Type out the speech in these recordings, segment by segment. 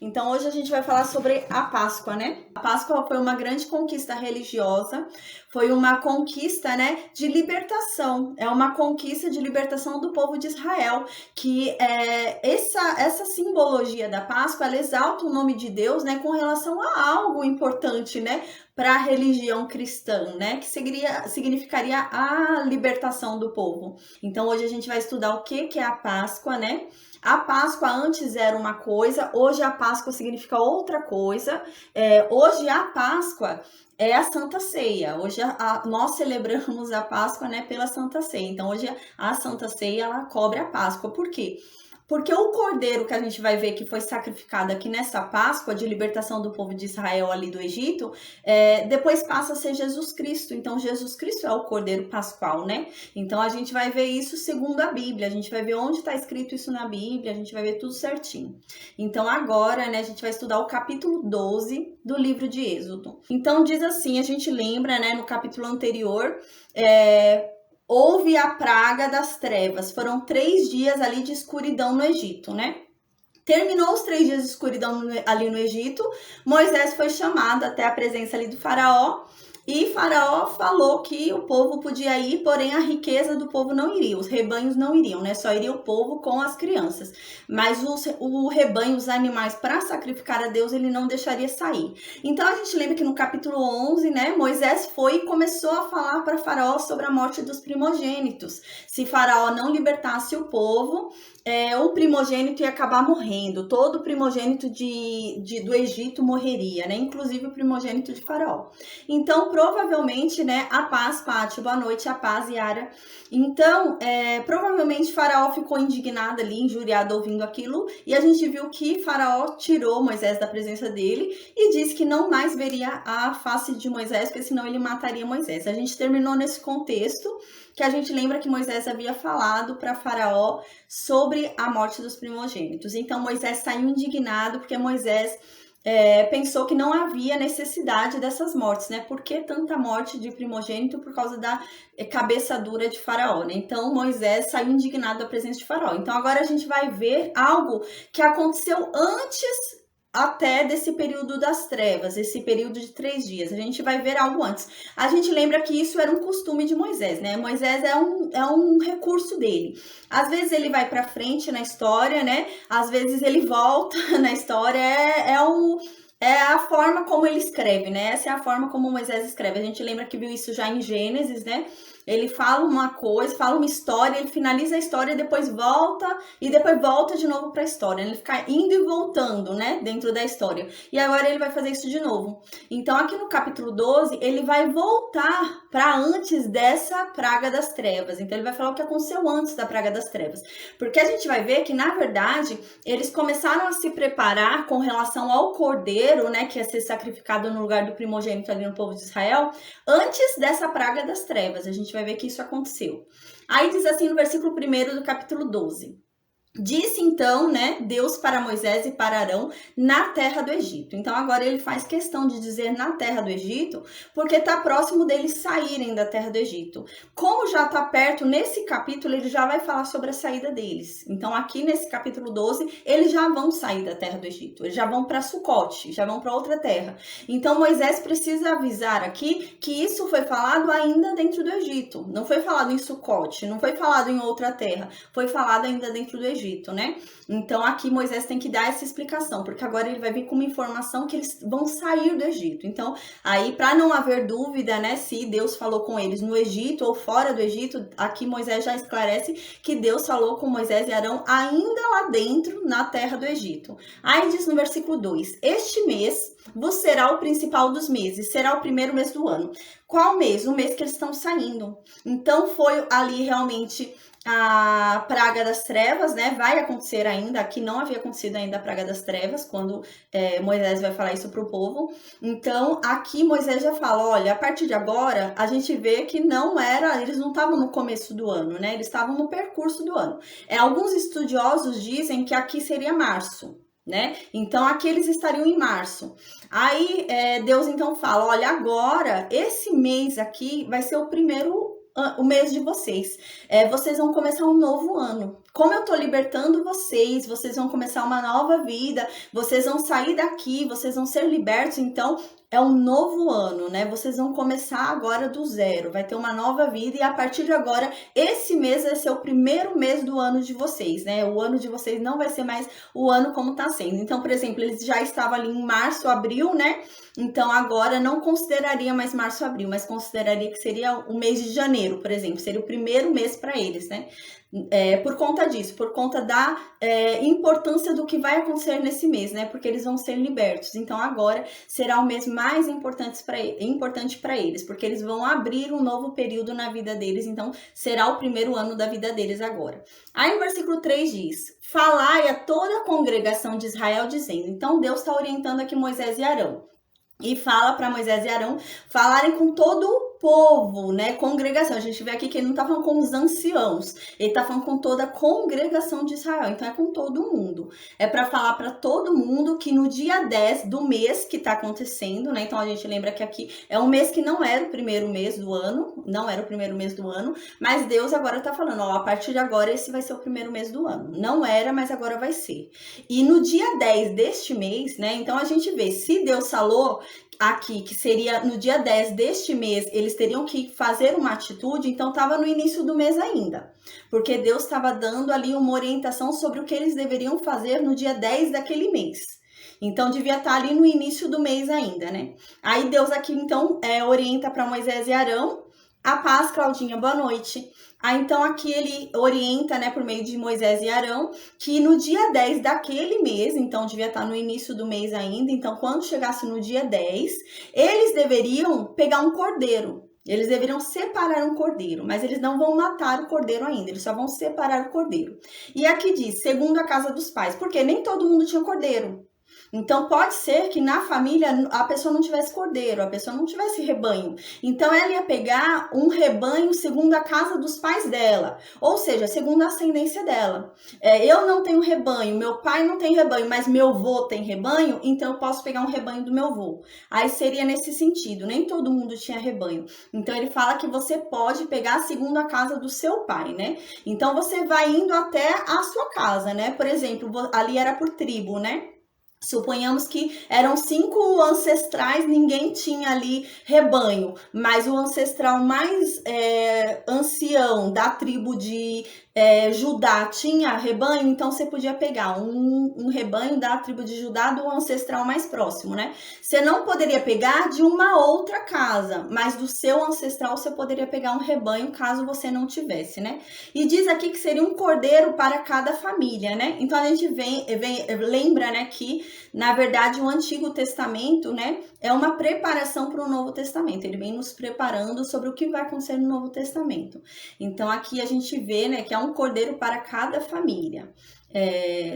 Então hoje a gente vai falar sobre a Páscoa, né? A Páscoa foi uma grande conquista religiosa, foi uma conquista, né, de libertação. É uma conquista de libertação do povo de Israel, que essa simbologia da Páscoa, ela exalta o nome de Deus, né, com relação a algo importante, né, para a religião cristã, né, que significaria a libertação do povo. Então hoje a gente vai estudar o que é a Páscoa, né? A Páscoa antes era uma coisa, hoje a Páscoa significa outra coisa. Hoje a Páscoa é a Santa Ceia. Hoje nós celebramos a Páscoa, né, pela Santa Ceia. Então hoje a Santa Ceia ela cobre a Páscoa. Por quê? Porque o cordeiro que a gente vai ver que foi sacrificado aqui nessa Páscoa de libertação do povo de Israel ali do Egito, depois passa a ser Jesus Cristo. Então, Jesus Cristo é o cordeiro pascual, né? Então, a gente vai ver isso segundo a Bíblia. A gente vai ver onde está escrito isso na Bíblia, a gente vai ver tudo certinho. Então, agora, né, a gente vai estudar o capítulo 12 do livro de Êxodo. Então, diz assim, a gente lembra, né, no capítulo anterior, houve a praga das trevas. Foram 3 dias ali de escuridão no Egito, né? Terminou os 3 dias de escuridão ali no Egito, Moisés foi chamado até a presença ali do faraó, e Faraó falou que o povo podia ir, porém a riqueza do povo não iria, os rebanhos não iriam, né? Só iria o povo com as crianças. Mas o rebanho, os animais, para sacrificar a Deus, ele não deixaria sair. Então a gente lembra que no capítulo 11, né, Moisés foi e começou a falar para Faraó sobre a morte dos primogênitos. Se Faraó não libertasse o povo, o primogênito ia acabar morrendo. Todo primogênito do Egito morreria, né? Inclusive o primogênito de Faraó. Então, provavelmente, né, a paz, Pátio, boa noite, a paz, Yara. Então, provavelmente Faraó ficou indignado ali, injuriado ouvindo aquilo, e a gente viu que Faraó tirou Moisés da presença dele e disse que não mais veria a face de Moisés, porque senão ele mataria Moisés. A gente terminou nesse contexto, que a gente lembra que Moisés havia falado para Faraó sobre a morte dos primogênitos. Então, Moisés saiu indignado, porque Moisés pensou que não havia necessidade dessas mortes, né? Por que tanta morte de primogênito? Por causa da cabeça dura de Faraó, né? Então, Moisés saiu indignado da presença de Faraó. Então, agora a gente vai ver algo que aconteceu antes até desse período das trevas, esse período de 3 dias. A gente vai ver algo antes. A gente lembra que isso era um costume de Moisés, né? Moisés é um recurso dele. Às vezes ele vai para frente na história, né? Às vezes ele volta na história. É a forma como ele escreve, né? Essa é a forma como Moisés escreve. A gente lembra que viu isso já em Gênesis, né? Ele fala uma coisa, fala uma história, ele finaliza a história, depois volta de novo para a história. Ele fica indo e voltando, né, dentro da história. E agora ele vai fazer isso de novo. Então, aqui no capítulo 12, ele vai voltar para antes dessa praga das trevas. Então, ele vai falar o que aconteceu antes da praga das trevas. Porque a gente vai ver que, na verdade, eles começaram a se preparar com relação ao cordeiro, né, que ia ser sacrificado no lugar do primogênito ali no povo de Israel, antes dessa praga das trevas. A gente vai ver que isso aconteceu. Aí diz assim no versículo 1 do capítulo 12. Disse então, né, Deus para Moisés e para Arão na terra do Egito. Então agora ele faz questão de dizer na terra do Egito, porque está próximo deles saírem da terra do Egito. Como já está perto, nesse capítulo ele já vai falar sobre a saída deles. Então aqui nesse capítulo 12, eles já vão sair da terra do Egito. Eles já vão para Sucote, já vão para outra terra. Então Moisés precisa avisar aqui que isso foi falado ainda dentro do Egito. Não foi falado em Sucote, não foi falado em outra terra. Foi falado ainda dentro do Egito. Né? Então aqui Moisés tem que dar essa explicação, porque agora ele vai vir com uma informação que eles vão sair do Egito. Então aí, para não haver dúvida, né, se Deus falou com eles no Egito ou fora do Egito, aqui Moisés já esclarece que Deus falou com Moisés e Arão ainda lá dentro, na terra do Egito. Aí diz no versículo 2, este mês vos será o principal dos meses, será o primeiro mês do ano. Qual mês? O mês que eles estão saindo. Então foi ali realmente a praga das trevas, né, vai acontecer ainda, aqui não havia acontecido ainda a praga das trevas, quando Moisés vai falar isso para o povo. Então, aqui Moisés já fala, olha, a partir de agora, a gente vê que eles não estavam no começo do ano, né, eles estavam no percurso do ano. Alguns estudiosos dizem que aqui seria março, né, então aqui eles estariam em março. Aí, Deus então fala, olha, agora, esse mês aqui vai ser o mês de vocês. Vocês vão começar um novo ano. como eu tô libertando vocês, vocês vão começar uma nova vida, vocês vão sair daqui, vocês vão ser libertos, então é um novo ano, né? Vocês vão começar agora do zero, vai ter uma nova vida e a partir de agora, esse mês vai ser o primeiro mês do ano de vocês, né? O ano de vocês não vai ser mais o ano como tá sendo. Então, por exemplo, eles já estavam ali em março, abril, né? Então agora não consideraria mais março, abril, mas consideraria que seria o mês de janeiro, por exemplo, seria o primeiro mês para eles, né? Por conta disso, por conta da importância do que vai acontecer nesse mês, né? Porque eles vão ser libertos. Então agora será o mês mais importante para eles, porque eles vão abrir um novo período na vida deles. Então será o primeiro ano da vida deles agora. Aí no versículo 3 diz: falai a toda a congregação de Israel, dizendo. Então Deus está orientando aqui Moisés e Arão. E fala para Moisés e Arão falarem com todo o povo, né? Congregação. A gente vê aqui que ele não tá falando com os anciãos, ele tá falando com toda a congregação de Israel. Então é com todo mundo. É para falar para todo mundo que no dia 10 do mês que tá acontecendo, né? Então a gente lembra que aqui é um mês que não era o primeiro mês do ano, mas Deus agora tá falando, ó, a partir de agora esse vai ser o primeiro mês do ano. Não era, mas agora vai ser. E no dia 10 deste mês, né? Então a gente vê, se Deus falou aqui, que seria no dia 10 deste mês, eles teriam que fazer uma atitude, então estava no início do mês ainda. Porque Deus estava dando ali uma orientação sobre o que eles deveriam fazer no dia 10 daquele mês. Então, devia estar ali no início do mês ainda, né? Aí Deus aqui, então, orienta para Moisés e Arão. A paz, Claudinha, boa noite. Então aqui ele orienta, né, por meio de Moisés e Arão, que no dia 10 daquele mês, então devia estar no início do mês ainda, então quando chegasse no dia 10, eles deveriam pegar um cordeiro. Eles deveriam separar um cordeiro, mas eles não vão matar o cordeiro ainda, eles só vão separar o cordeiro. E aqui diz, segundo a casa dos pais, porque nem todo mundo tinha cordeiro. Então pode ser que na família a pessoa não tivesse cordeiro, a pessoa não tivesse rebanho. Então ela ia pegar um rebanho segundo a casa dos pais dela, ou seja, segundo a ascendência dela. Eu não tenho rebanho, meu pai não tem rebanho, mas meu avô tem rebanho, então eu posso pegar um rebanho do meu avô. Aí seria nesse sentido, nem todo mundo tinha rebanho. Então ele fala que você pode pegar segundo a casa do seu pai, né? Então você vai indo até a sua casa, né? Por exemplo, ali era por tribo, né? Suponhamos que eram 5 ancestrais, ninguém tinha ali rebanho, mas o ancestral mais ancião da tribo de Judá tinha rebanho, então você podia pegar um rebanho da tribo de Judá do ancestral mais próximo, né? Você não poderia pegar de uma outra casa, mas do seu ancestral você poderia pegar um rebanho caso você não tivesse, né? E diz aqui que seria um cordeiro para cada família, né? Então a gente lembra, né, que na verdade o Antigo Testamento, né, é uma preparação para o Novo Testamento. Ele vem nos preparando sobre o que vai acontecer no Novo Testamento. Então aqui a gente vê, né, que é um cordeiro para cada família.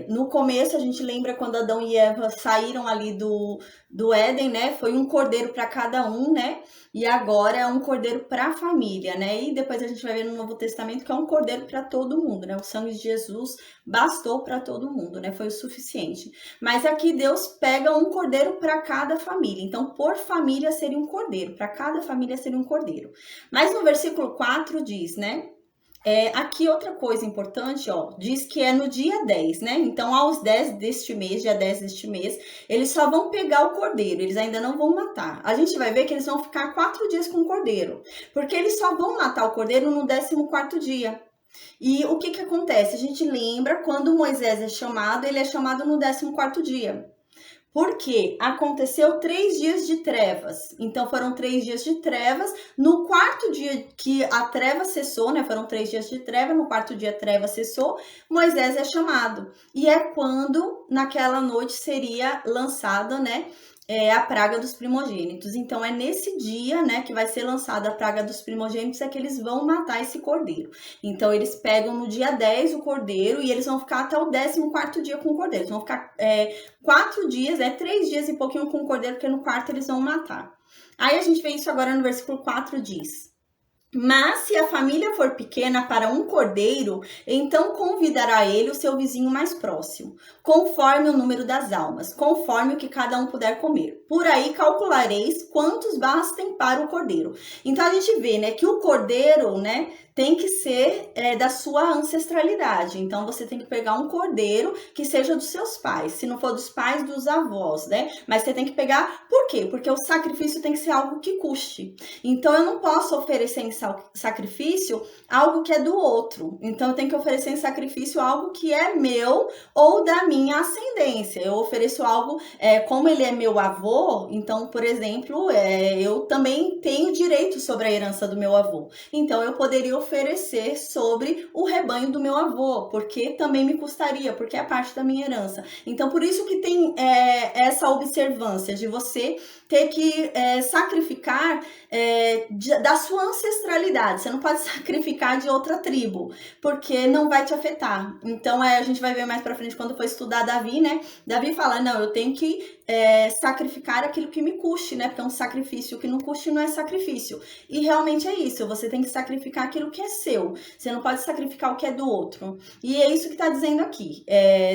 No começo a gente lembra quando Adão e Eva saíram ali do Éden, né? Foi um cordeiro para cada um, né? E agora é um cordeiro para a família, né? E depois a gente vai ver no Novo Testamento que é um cordeiro para todo mundo, né? O sangue de Jesus bastou para todo mundo, né? Foi o suficiente. Mas aqui Deus pega um cordeiro para cada família. Então, por família seria um cordeiro, para cada família seria um cordeiro. Mas no versículo 4 diz, né? Aqui outra coisa importante, ó, diz que é no dia 10, né? Então, aos 10 deste mês, dia 10 deste mês, eles só vão pegar o cordeiro, eles ainda não vão matar. A gente vai ver que eles vão ficar 4 dias com o cordeiro, porque eles só vão matar o cordeiro no 14º dia. E o que acontece? A gente lembra quando Moisés é chamado, ele é chamado no 14º dia. Porque aconteceu 3 dias de trevas. Então foram 3 dias de trevas. No 4º dia que a treva cessou, né? Foram 3 dias de treva. No 4º dia a treva cessou. Moisés é chamado. E é quando naquela noite seria lançada, né? A praga dos primogênitos. Então é nesse dia, né, que vai ser lançada a praga dos primogênitos, é que eles vão matar esse cordeiro. Então eles pegam no dia 10 o cordeiro e eles vão ficar até o 14º dia com o cordeiro. Eles vão ficar 4 dias, 3 dias e pouquinho com o cordeiro, porque no 4º eles vão matar. Aí a gente vê isso agora no versículo 4, diz: mas se a família for pequena para um cordeiro, então convidará ele o seu vizinho mais próximo, conforme o número das almas, conforme o que cada um puder comer. Por aí calculareis quantos bastem para o cordeiro. Então a gente vê, né, que o cordeiro, né, tem que ser da sua ancestralidade. Então você tem que pegar um cordeiro que seja dos seus pais, se não for dos pais, dos avós, né? Mas você tem que pegar, por quê? Porque o sacrifício tem que ser algo que custe. Então eu não posso oferecer em sacrifício algo que é do outro. Então eu tenho que oferecer em sacrifício algo que é meu ou da minha ascendência. Eu ofereço algo, como ele é meu avô, então, por exemplo, eu também tenho direito sobre a herança do meu avô. Então eu poderia oferecer sobre o rebanho do meu avô, porque também me custaria, porque é parte da minha herança. Então por isso que tem essa observância de você ter que sacrificar da sua ancestralidade. Você não pode sacrificar de outra tribo, porque não vai te afetar. Então a gente vai ver mais pra frente quando for estudar Davi, né? Davi fala, não, eu tenho que sacrificar aquilo que me custe, né? Porque um sacrifício que não custe não é sacrifício. E realmente é isso, você tem que sacrificar aquilo que é seu. Você não pode sacrificar o que é do outro. E é isso que está dizendo aqui.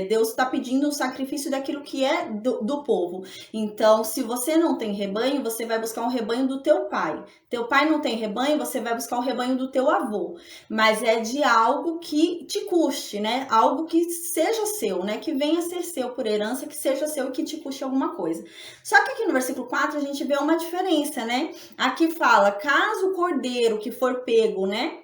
Deus está pedindo um sacrifício daquilo que é do povo. Então, se você não tem rebanho, você vai buscar um rebanho do teu pai. Teu pai não tem rebanho, você vai buscar o rebanho do teu avô. Mas é de algo que te custe, né? Algo que seja seu, né? Que venha a ser seu por herança, que seja seu e que te custe alguma coisa. Só que aqui no versículo 4 a gente vê uma diferença, né? Aqui fala, caso o cordeiro que for pego, né,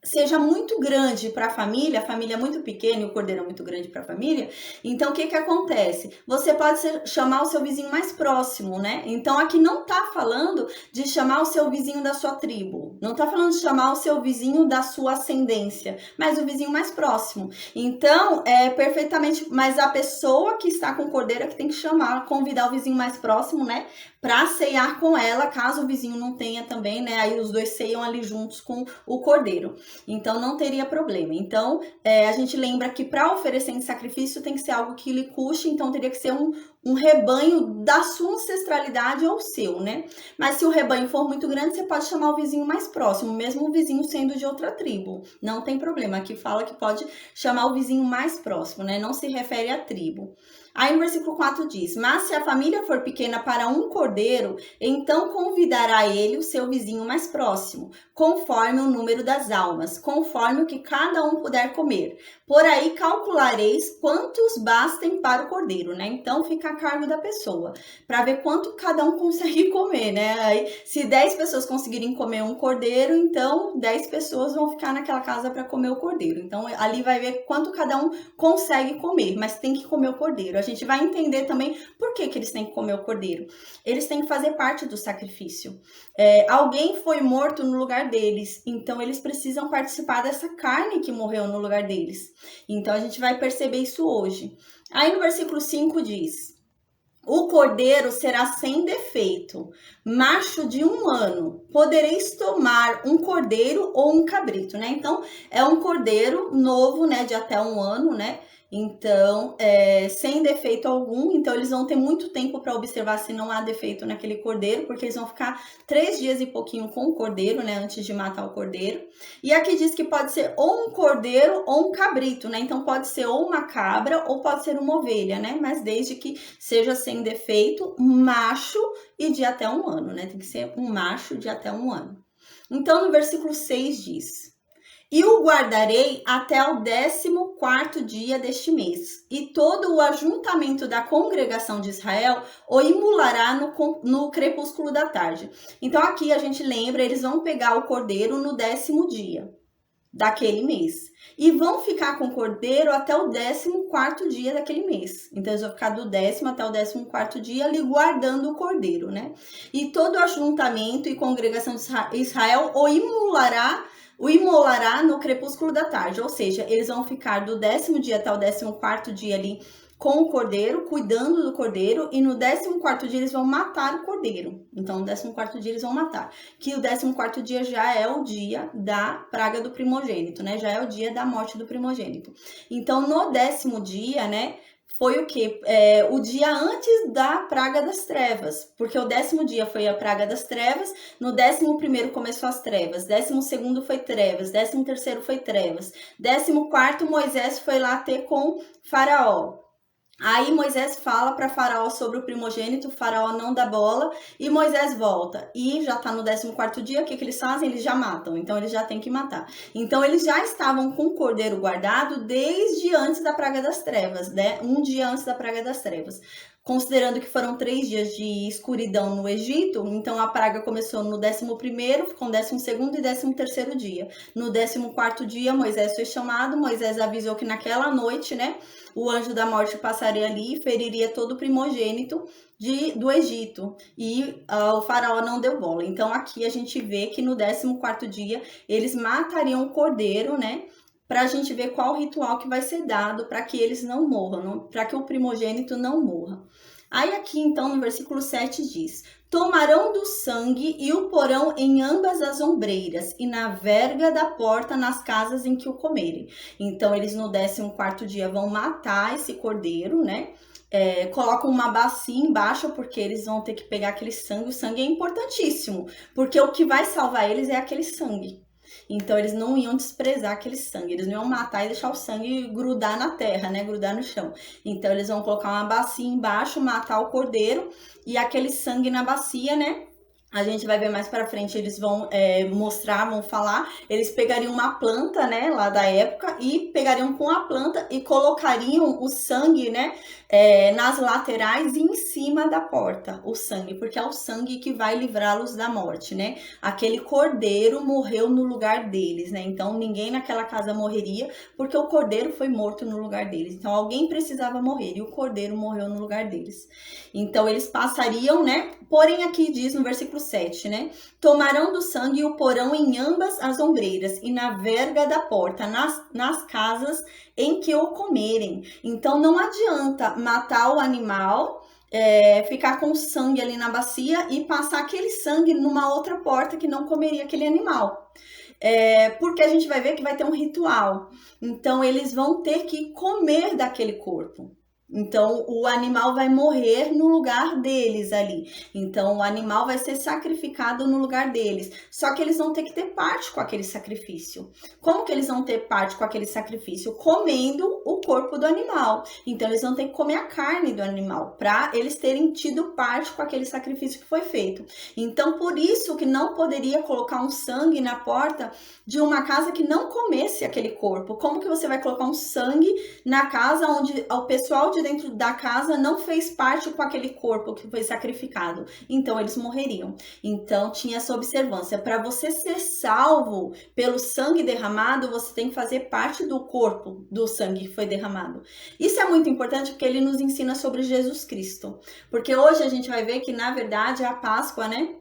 seja muito grande para a família é muito pequena e o cordeiro é muito grande para a família, então o que acontece? Você pode chamar o seu vizinho mais próximo, né? Então aqui não tá falando de chamar o seu vizinho da sua tribo, não tá falando de chamar o seu vizinho da sua ascendência, mas o vizinho mais próximo. Então, perfeitamente, mas a pessoa que está com o cordeiro é que tem que chamar, convidar o vizinho mais próximo, né? Para ceiar com ela, caso o vizinho não tenha também, né? Aí os dois ceiam ali juntos com o cordeiro. Então não teria problema. Então a gente lembra que para oferecer em sacrifício tem que ser algo que lhe custe, então teria que ser um rebanho da sua ancestralidade ou seu, né? Mas se o rebanho for muito grande, você pode chamar o vizinho mais próximo, mesmo o vizinho sendo de outra tribo. Não tem problema. Aqui fala que pode chamar o vizinho mais próximo, né? Não se refere à tribo. Aí no versículo 4 diz, mas se a família for pequena para um cordeiro, então convidará ele o seu vizinho mais próximo, conforme o número das almas, conforme o que cada um puder comer. Por aí calculareis quantos bastem para o cordeiro, né? Então fica a cargo da pessoa, para ver quanto cada um consegue comer, né? Aí, se 10 pessoas conseguirem comer um cordeiro, então 10 pessoas vão ficar naquela casa para comer o cordeiro. Então ali vai ver quanto cada um consegue comer, mas tem que comer o cordeiro. A gente vai entender também por que eles têm que comer o cordeiro. Eles têm que fazer parte do sacrifício. Alguém foi morto no lugar deles, então eles precisam participar dessa carne que morreu no lugar deles. Então a gente vai perceber isso hoje. Aí no versículo 5 diz, o cordeiro será sem defeito, macho de 1 ano. Podereis tomar um cordeiro ou um cabrito, né? Então, é um cordeiro novo, né? De até 1 ano, né? Então, sem defeito algum. Então, eles vão ter muito tempo para observar se não há defeito naquele cordeiro, porque eles vão ficar 3 dias e pouquinho com o cordeiro, né? Antes de matar o cordeiro. E aqui diz que pode ser ou um cordeiro ou um cabrito, né? Então, pode ser ou uma cabra ou pode ser uma ovelha, né? Mas desde que seja sem defeito, macho e de até 1 ano, né? Tem que ser um macho de até 1 ano. Então, no versículo 6 diz, e o guardarei até o 14º dia deste mês, e todo o ajuntamento da congregação de Israel o imolará no crepúsculo da tarde. Então aqui a gente lembra, eles vão pegar o cordeiro no 10º dia daquele mês. E vão ficar com o cordeiro até o 14º dia daquele mês. Então, eles vão ficar do 10º até o 14º dia ali guardando o cordeiro, né? E todo o ajuntamento e congregação de Israel o imolará no crepúsculo da tarde. Ou seja, eles vão ficar do 10º dia até o 14º dia ali com o cordeiro, cuidando do cordeiro, e no 14º dia eles vão matar o cordeiro. Então, no 14º dia eles vão matar. Que o 14º dia já é o dia da praga do primogênito, né? Já é o dia da morte do primogênito. Então, no 10º dia, né? Foi o quê? O dia antes da praga das trevas, porque o 10º dia foi a praga das trevas, no 11º começou as trevas, 12º foi trevas, 13º foi trevas, 14º Moisés foi lá ter com Faraó. Aí Moisés fala para Faraó sobre o primogênito, Faraó não dá bola e Moisés volta. E já está no 14º dia, o que eles fazem? Eles já matam, então eles já têm que matar. Então eles já estavam com o cordeiro guardado desde antes da praga das trevas, né? Um dia antes da praga das trevas. Considerando que foram 3 dias de escuridão no Egito, então a praga começou no 11º, ficou no 12º e 13º dia. No 14º dia, Moisés foi chamado, Moisés avisou que naquela noite, né, o anjo da morte passaria ali e feriria todo o primogênito do Egito. E o faraó não deu bola. Então aqui a gente vê que no 14º dia eles matariam o cordeiro, né? Para a gente ver qual ritual que vai ser dado para que eles não morram, para que o primogênito não morra. Aí aqui então no versículo 7 diz: tomarão do sangue e o porão em ambas as ombreiras e na verga da porta nas casas em que o comerem. Então eles no 14º dia vão matar esse cordeiro, né? Colocam uma bacia embaixo porque eles vão ter que pegar aquele sangue. O sangue é importantíssimo, porque o que vai salvar eles é aquele sangue. Então eles não iam desprezar aquele sangue, eles não iam matar e deixar o sangue grudar na terra, né, grudar no chão. Então eles vão colocar uma bacia embaixo, matar o cordeiro e aquele sangue na bacia, né? A gente vai ver mais para frente, eles vão mostrar, vão falar, eles pegariam uma planta, né, lá da época, e pegariam com a planta e colocariam o sangue, né, nas laterais e em cima da porta, o sangue, porque é o sangue que vai livrá-los da morte, né? Aquele cordeiro morreu no lugar deles, né? Então ninguém naquela casa morreria, porque o cordeiro foi morto no lugar deles. Então alguém precisava morrer e o cordeiro morreu no lugar deles. Então eles passariam, né? Porém aqui diz no versículo 7, né? Tomarão do sangue e o porão em ambas as ombreiras e na verga da porta, nas casas em que o comerem. Então não adianta matar o animal, ficar com sangue ali na bacia e passar aquele sangue numa outra porta que não comeria aquele animal. Porque a gente vai ver que vai ter um ritual. Então eles vão ter que comer daquele corpo. Então, o animal vai morrer no lugar deles ali. Então, o animal vai ser sacrificado no lugar deles. Só que eles vão ter que ter parte com aquele sacrifício. Como que eles vão ter parte com aquele sacrifício? Comendo o corpo do animal. Então, eles vão ter que comer a carne do animal para eles terem tido parte com aquele sacrifício que foi feito. Então, por isso que não poderia colocar um sangue na porta de uma casa que não comesse aquele corpo. Como que você vai colocar um sangue na casa onde o pessoal de dentro da casa não fez parte com aquele corpo que foi sacrificado? Então eles morreriam. Então tinha essa observância: para você ser salvo pelo sangue derramado, você tem que fazer parte do corpo do sangue que foi derramado. Isso é muito importante porque ele nos ensina sobre Jesus Cristo, porque hoje a gente vai ver que na verdade a Páscoa, né,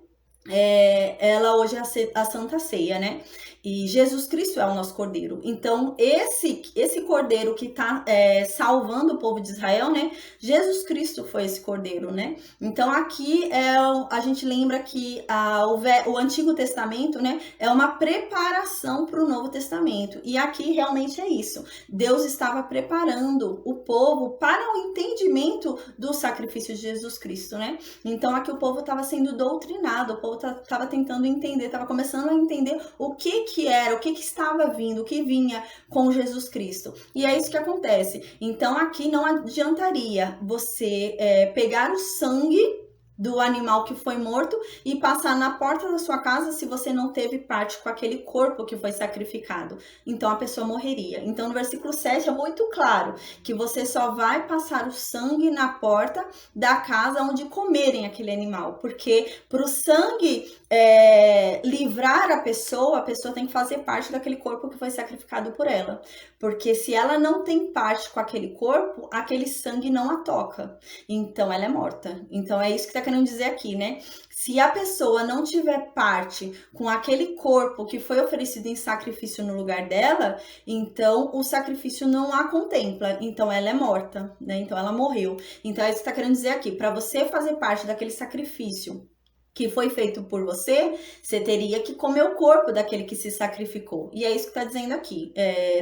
ela hoje é a Santa Ceia, né? E Jesus Cristo é o nosso Cordeiro. Então, esse Cordeiro que está salvando o povo de Israel, né? Jesus Cristo foi esse Cordeiro, né? Então, aqui a gente lembra que o Antigo Testamento, né? É uma preparação para o Novo Testamento. E aqui realmente é isso. Deus estava preparando o povo para o entendimento do sacrifício de Jesus Cristo, né? Então, aqui o povo estava sendo doutrinado, o povo estava tentando entender, estava começando a entender o que era, o que estava vindo, o que vinha com Jesus Cristo. E é isso que acontece. Então aqui não adiantaria você pegar o sangue do animal que foi morto e passar na porta da sua casa se você não teve parte com aquele corpo que foi sacrificado. Então a pessoa morreria. Então no versículo 7 é muito claro que você só vai passar o sangue na porta da casa onde comerem aquele animal, porque para o sangue livrar a pessoa tem que fazer parte daquele corpo que foi sacrificado por ela, porque se ela não tem parte com aquele corpo, aquele sangue não a toca, então ela é morta. Então é isso que está querendo dizer aqui, né? Se a pessoa não tiver parte com aquele corpo que foi oferecido em sacrifício no lugar dela, então o sacrifício não a contempla, então ela é morta, né? Então ela morreu. Então é isso que está querendo dizer aqui, para você fazer parte daquele sacrifício que foi feito por você, você teria que comer o corpo daquele que se sacrificou. E é isso que está dizendo aqui.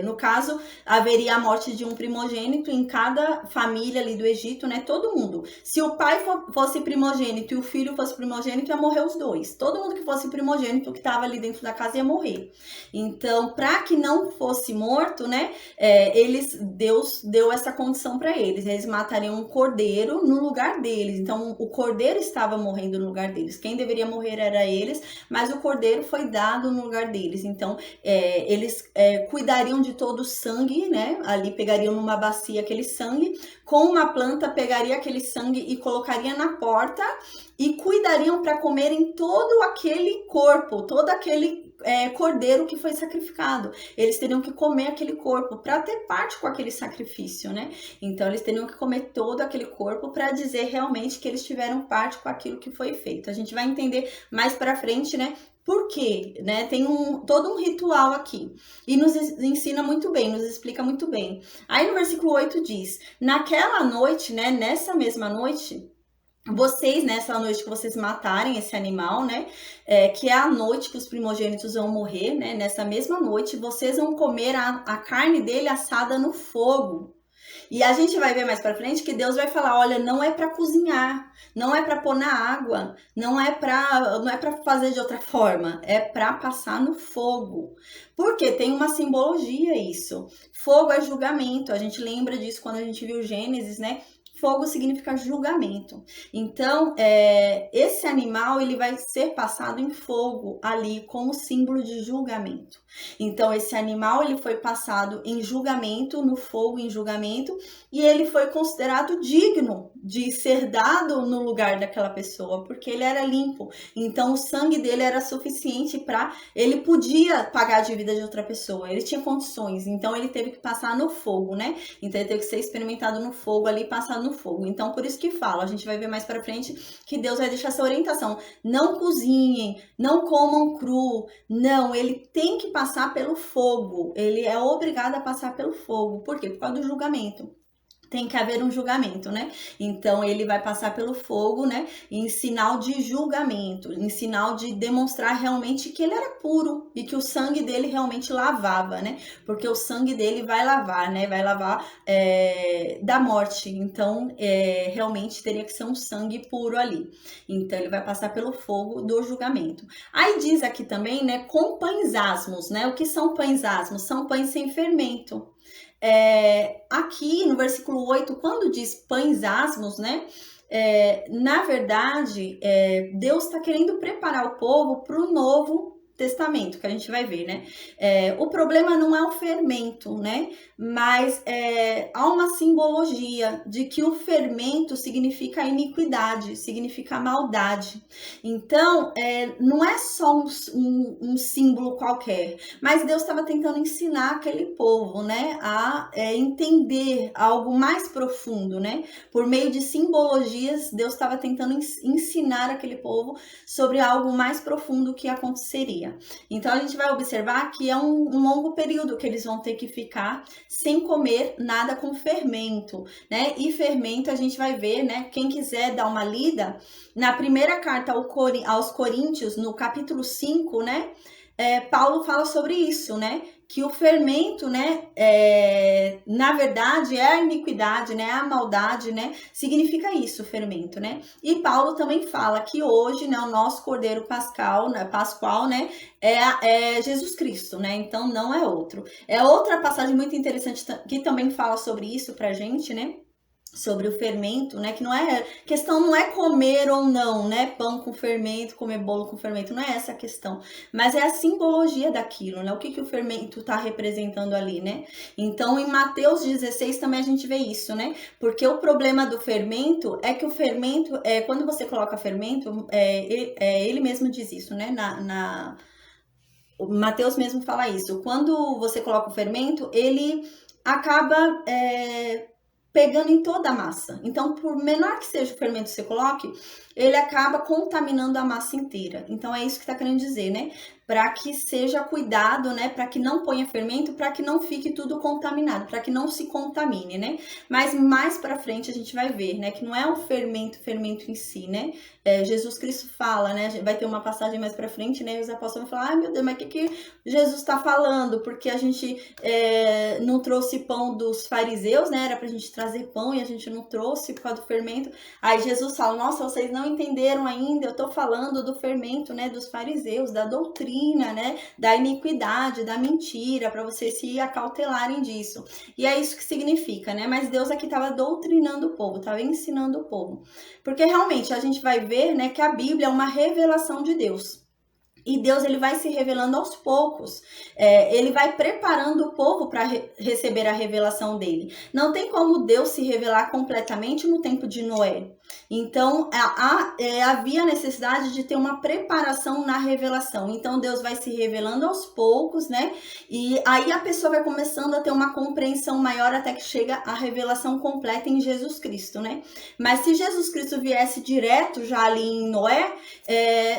No caso, haveria a morte de um primogênito em cada família ali do Egito, né? Todo mundo. Se o pai fosse primogênito e o filho fosse primogênito, ia morrer os dois. Todo mundo que fosse primogênito, que estava ali dentro da casa, ia morrer. Então, para que não fosse morto, né? Deus deu essa condição para eles. Eles matariam um cordeiro no lugar deles. Então, o cordeiro estava morrendo no lugar deles. Quem deveria morrer era eles, mas o cordeiro foi dado no lugar deles. Então, eles cuidariam de todo o sangue, né? Ali pegariam numa bacia aquele sangue, com uma planta pegaria aquele sangue e colocaria na porta e cuidariam para comerem todo aquele corpo, todo aquele cordeiro que foi sacrificado. Eles teriam que comer aquele corpo para ter parte com aquele sacrifício, né? Então eles teriam que comer todo aquele corpo para dizer realmente que eles tiveram parte com aquilo que foi feito. A gente vai entender mais para frente, né? Por quê? Né? Tem todo um ritual aqui. E nos ensina muito bem, nos explica muito bem. Aí no versículo 8 diz: naquela noite, né? Nessa mesma noite, vocês, nessa noite que vocês matarem esse animal, né, que é a noite que os primogênitos vão morrer, né, nessa mesma noite, vocês vão comer a carne dele assada no fogo. E a gente vai ver mais pra frente que Deus vai falar, olha, não é para cozinhar, não é para pôr na água, não é para fazer de outra forma, é para passar no fogo. Porque tem uma simbologia isso. Fogo é julgamento, a gente lembra disso quando a gente viu Gênesis, né? Fogo significa julgamento. Então, esse animal ele vai ser passado em fogo ali como símbolo de julgamento. Então, esse animal ele foi passado em julgamento, no fogo em julgamento, e ele foi considerado digno de ser dado no lugar daquela pessoa, porque ele era limpo. Então, o sangue dele era suficiente para... Ele podia pagar a dívida de outra pessoa, ele tinha condições, então ele teve que passar no fogo, né? Então, ele teve que ser experimentado no fogo ali, passado no fogo. Então, por isso que falo, a gente vai ver mais para frente que Deus vai deixar essa orientação. Não cozinhem, não comam cru. Não, ele tem que passar pelo fogo. Ele é obrigado a passar pelo fogo. Por quê? Por causa do julgamento. Tem que haver um julgamento, né? Então, ele vai passar pelo fogo, né? Em sinal de julgamento, em sinal de demonstrar realmente que ele era puro e que o sangue dele realmente lavava, né? Porque o sangue dele vai lavar, né? Vai lavar da morte. Então, realmente teria que ser um sangue puro ali. Então, ele vai passar pelo fogo do julgamento. Aí diz aqui também, né? Com pães asmos, né? O que são pães asmos? São pães sem fermento. Aqui no versículo 8, quando diz pães asmos, né? Na verdade, Deus está querendo preparar o povo para o novo testamento, que a gente vai ver, né? O problema não é o fermento, né? Mas há uma simbologia de que o fermento significa iniquidade, significa maldade. Então, não é só um símbolo qualquer, mas Deus estava tentando ensinar aquele povo, né? A entender algo mais profundo, né? Por meio de simbologias, Deus estava tentando ensinar aquele povo sobre algo mais profundo que aconteceria. Então, a gente vai observar que é um longo período que eles vão ter que ficar sem comer nada com fermento, né? E fermento a gente vai ver, né? Quem quiser dar uma lida, na primeira carta aos Coríntios, no capítulo 5, né? Paulo fala sobre isso, né? Que o fermento, né, na verdade é a iniquidade, né, a maldade, né, significa isso, o fermento, né, e Paulo também fala que hoje, né, o nosso Cordeiro Pascal, né, é Jesus Cristo, né, então não é outro. Outra passagem muito interessante que também fala sobre isso pra gente, né, sobre o fermento, né, que questão não é comer ou não, né, pão com fermento, comer bolo com fermento, não é essa a questão, mas é a simbologia daquilo, né, o que o fermento está representando ali, né. Então, em Mateus 16 também a gente vê isso, né, porque o problema do fermento é que o fermento, quando você coloca fermento, ele mesmo diz isso, né, o Mateus mesmo fala isso, quando você coloca o fermento, ele acaba pegando em toda a massa. Então, por menor que seja o fermento que você coloque, ele acaba contaminando a massa inteira. Então, é isso que está querendo dizer, né? para que seja cuidado, né, para que não ponha fermento, para que não fique tudo contaminado, para que não se contamine, né? Mas mais para frente a gente vai ver, né, que não é o fermento em si, né? Jesus Cristo fala, né? Vai ter uma passagem mais para frente, né? E os apóstolos vão falar: ai meu Deus, mas o que Jesus está falando? Porque a gente não trouxe pão dos fariseus, né? Era pra gente trazer pão e a gente não trouxe por causa do fermento. Aí Jesus fala: nossa, vocês não entenderam ainda, eu tô falando do fermento, né? Dos fariseus, da doutrina, né? Da iniquidade, da mentira, para vocês se acautelarem disso. E é isso que significa, né? Mas Deus aqui estava doutrinando o povo, estava ensinando o povo. Porque realmente a gente vai ver, né, que a Bíblia é uma revelação de Deus. E Deus, ele vai se revelando aos poucos. Ele vai preparando o povo para receber a revelação dele. Não tem como Deus se revelar completamente no tempo de Noé. Então, havia necessidade de ter uma preparação na revelação. Então, Deus vai se revelando aos poucos, né? E aí a pessoa vai começando a ter uma compreensão maior até que chega a revelação completa em Jesus Cristo, né? Mas se Jesus Cristo viesse direto já ali em Noé,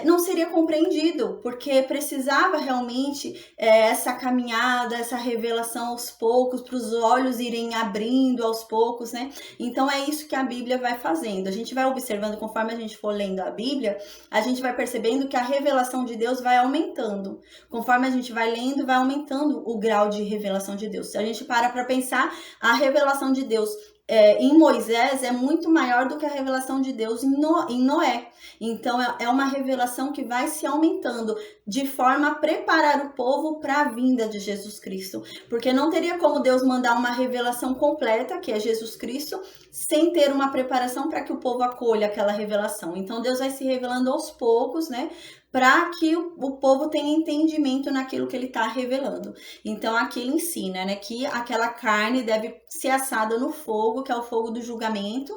não seria compreendido, porque precisava realmente essa caminhada, essa revelação aos poucos, para os olhos irem abrindo aos poucos, né? Então é isso que a Bíblia vai fazendo. A gente vai observando, conforme a gente for lendo a Bíblia, a gente vai percebendo que a revelação de Deus vai aumentando. Conforme a gente vai lendo, vai aumentando o grau de revelação de Deus. Se a gente para pensar, a revelação de Deus em Moisés é muito maior do que a revelação de Deus em Noé. Então é uma revelação que vai se aumentando de forma a preparar o povo para a vinda de Jesus Cristo. Porque não teria como Deus mandar uma revelação completa, que é Jesus Cristo, sem ter uma preparação para que o povo acolha aquela revelação. Então Deus vai se revelando aos poucos, né? Para que o povo tenha entendimento naquilo que ele está revelando. Então aqui ele ensina, né, que aquela carne deve ser assada no fogo, que é o fogo do julgamento,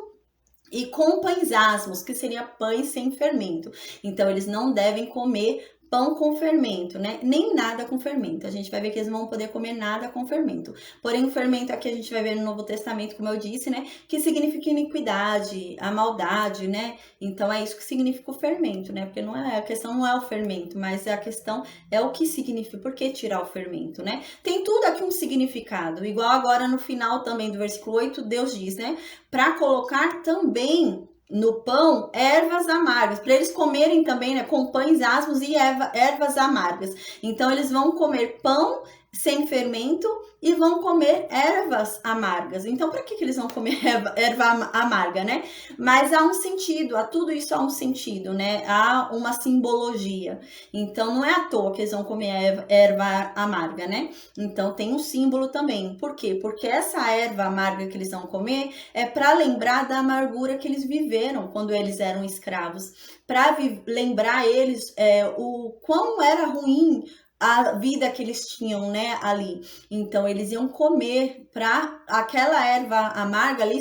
e com pães asmos, que seria pães sem fermento. Então eles não devem comer pão com fermento, né? Nem nada com fermento. A gente vai ver que eles não vão poder comer nada com fermento. Porém, o fermento aqui a gente vai ver no Novo Testamento, como eu disse, né? Que significa iniquidade, a maldade, né? Então, é isso que significa o fermento, né? Porque a questão não é o fermento, mas a questão é o que significa, por que tirar o fermento, né? Tem tudo aqui um significado. Igual agora no final também do versículo 8, Deus diz, né? Para colocar também no pão ervas amargas, para eles comerem também, né, com pães asmos e ervas amargas. Então eles vão comer pão sem fermento e vão comer ervas amargas. Então, para que eles vão comer erva amarga, né? Mas há um sentido, a tudo isso há um sentido, né? Há uma simbologia. Então, não é à toa que eles vão comer erva amarga, né? Então, tem um símbolo também. Por quê? Porque essa erva amarga que eles vão comer é para lembrar da amargura que eles viveram quando eles eram escravos. Para lembrar eles o quão era ruim a vida que eles tinham, né, ali. Então, eles iam comer para aquela erva amarga ali,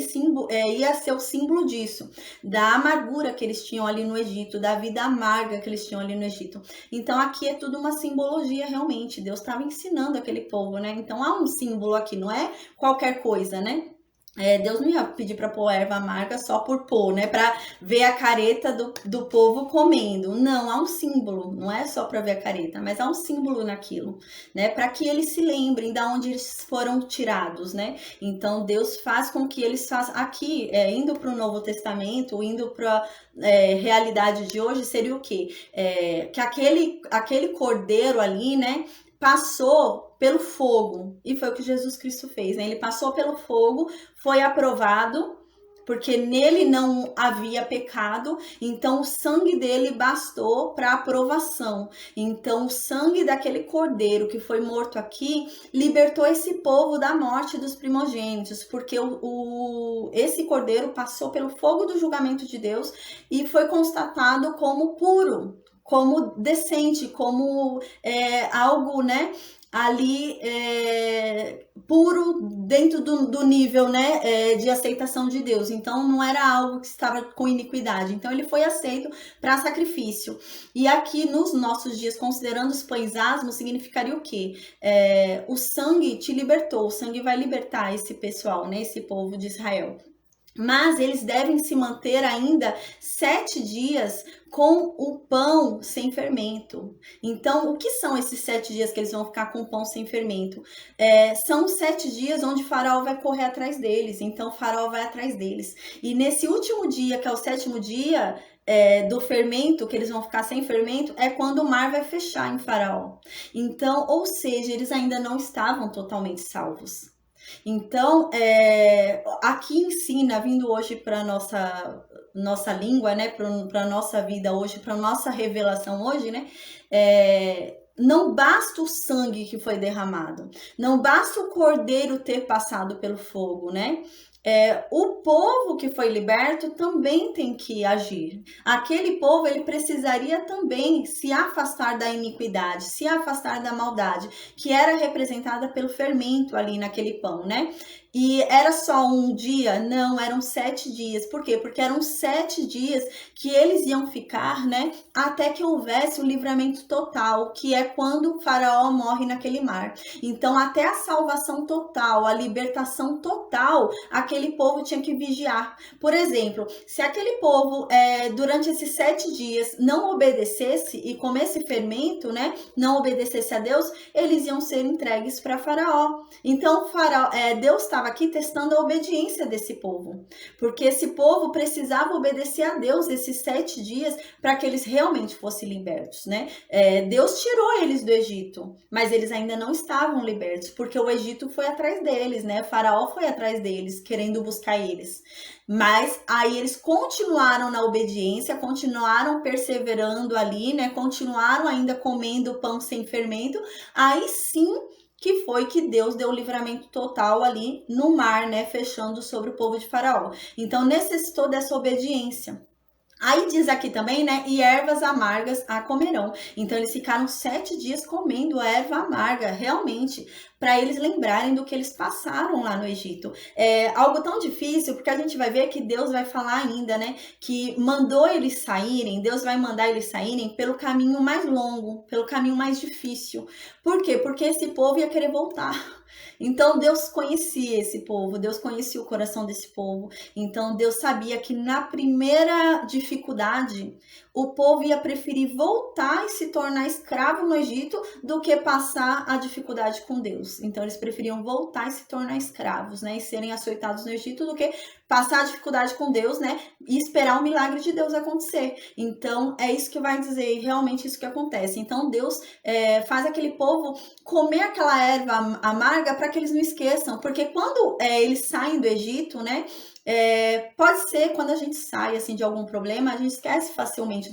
ia ser o símbolo disso, da amargura que eles tinham ali no Egito, da vida amarga que eles tinham ali no Egito. Então, aqui é tudo uma simbologia, realmente. Deus estava ensinando aquele povo, né? Então, há um símbolo aqui, não é qualquer coisa, né? Deus não ia pedir para pôr erva amarga só por pôr, né? Para ver a careta do povo comendo. Não, há um símbolo. Não é só para ver a careta, mas há um símbolo naquilo, né? Para que eles se lembrem de onde eles foram tirados, né? Então Deus faz com que eles façam aqui, indo para o Novo Testamento, indo para realidade de hoje, seria o quê? Que aquele cordeiro ali, né? Passou pelo fogo, e foi o que Jesus Cristo fez, né? Ele passou pelo fogo, foi aprovado, porque nele não havia pecado, então o sangue dele bastou para aprovação. Então o sangue daquele cordeiro que foi morto aqui libertou esse povo da morte dos primogênitos, porque esse cordeiro passou pelo fogo do julgamento de Deus e foi constatado como puro, como decente, como algo, né, ali puro dentro do nível, né, de aceitação de Deus. Então não era algo que estava com iniquidade. Então ele foi aceito para sacrifício. E aqui nos nossos dias, considerando os pães asmos, significaria o quê? O sangue te libertou, o sangue vai libertar esse pessoal, né, esse povo de Israel. mas eles devem se manter ainda 7 dias com o pão sem fermento. Então, o que são esses 7 dias que eles vão ficar com o pão sem fermento? São os 7 dias onde o faraó vai correr atrás deles. Então, o faraó vai atrás deles. E nesse último dia, que é o 7º dia, do fermento, que eles vão ficar sem fermento, é quando o mar vai fechar em Faraó. Então, ou seja, eles ainda não estavam totalmente salvos. Então, aqui ensina, vindo hoje para nossa língua, né, para nossa vida hoje, para nossa revelação hoje, né, não basta o sangue que foi derramado, não basta o cordeiro ter passado pelo fogo, né? O povo que foi liberto também tem que agir. Aquele povo, ele precisaria também se afastar da iniquidade, se afastar da maldade, que era representada pelo fermento ali naquele pão, né? E era só um dia? Não, eram 7 dias. Por quê? Porque eram 7 dias que eles iam ficar, né? Até que houvesse o livramento total, que é quando o faraó morre naquele mar. Então, até a salvação total, a libertação total, aquele povo tinha que vigiar. Por exemplo, se aquele povo, durante esses 7 dias, não obedecesse e comesse fermento, né? Não obedecesse a Deus, eles iam ser entregues para faraó. Então, Deus estava aqui testando a obediência desse povo, porque esse povo precisava obedecer a Deus esses 7 dias para que eles realmente fossem libertos, né? Deus tirou eles do Egito, mas eles ainda não estavam libertos, porque o Egito foi atrás deles, né? O faraó foi atrás deles, querendo buscar eles. Mas aí eles continuaram na obediência, continuaram perseverando ali, né? Continuaram ainda comendo pão sem fermento. Aí sim que foi que Deus deu o livramento total ali no mar, né, fechando sobre o povo de Faraó. Então necessitou dessa obediência. Aí diz aqui também, né, e ervas amargas a comerão. Então eles ficaram 7 dias comendo erva amarga, realmente, para eles lembrarem do que eles passaram lá no Egito. É algo tão difícil, porque a gente vai ver que Deus vai falar ainda, né, que mandou eles saírem, Deus vai mandar eles saírem pelo caminho mais longo, pelo caminho mais difícil. Por quê? Porque esse povo ia querer voltar. Então Deus conhecia esse povo, Deus conhecia o coração desse povo. Então Deus sabia que na primeira dificuldade o povo ia preferir voltar e se tornar escravo no Egito do que passar a dificuldade com Deus. Então eles preferiam voltar e se tornar escravos, né, e serem açoitados no Egito do que passar a dificuldade com Deus, né, e esperar o milagre de Deus acontecer. Então é isso que vai dizer, realmente isso que acontece. Então Deus faz aquele povo comer aquela erva amarga para que eles não esqueçam, porque quando eles saem do Egito, né, pode ser quando a gente sai assim de algum problema, a gente esquece facilmente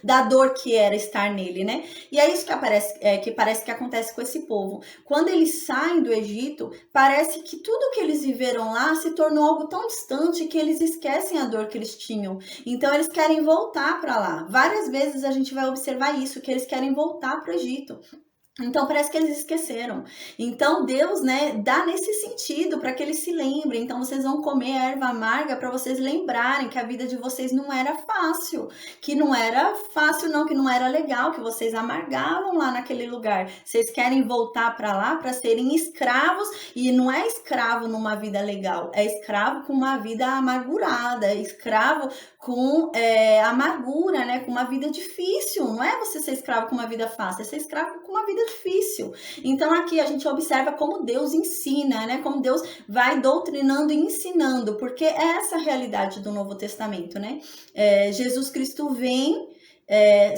da dor que era estar nele, né? E é isso que parece que acontece com esse povo. Quando eles saem do Egito, parece que tudo que eles viveram lá se tornou algo tão distante que eles esquecem a dor que eles tinham. Então eles querem voltar para lá. Várias vezes a gente vai observar isso, que eles querem voltar para o Egito. Então parece que eles esqueceram. Então Deus, né, dá nesse sentido para que eles se lembrem. Então vocês vão comer erva amarga para vocês lembrarem que a vida de vocês não era fácil, que não era fácil não, que não era legal, que vocês amargavam lá naquele lugar. Vocês querem voltar para lá para serem escravos, e não é escravo numa vida legal, é escravo com uma vida amargurada, é escravo com amargura, né, com uma vida difícil. Não é você ser escravo com uma vida fácil, é ser escravo com uma vida difícil. Então aqui a gente observa como Deus ensina, né? Como Deus vai doutrinando e ensinando, porque é essa a realidade do Novo Testamento, né? Jesus Cristo vem,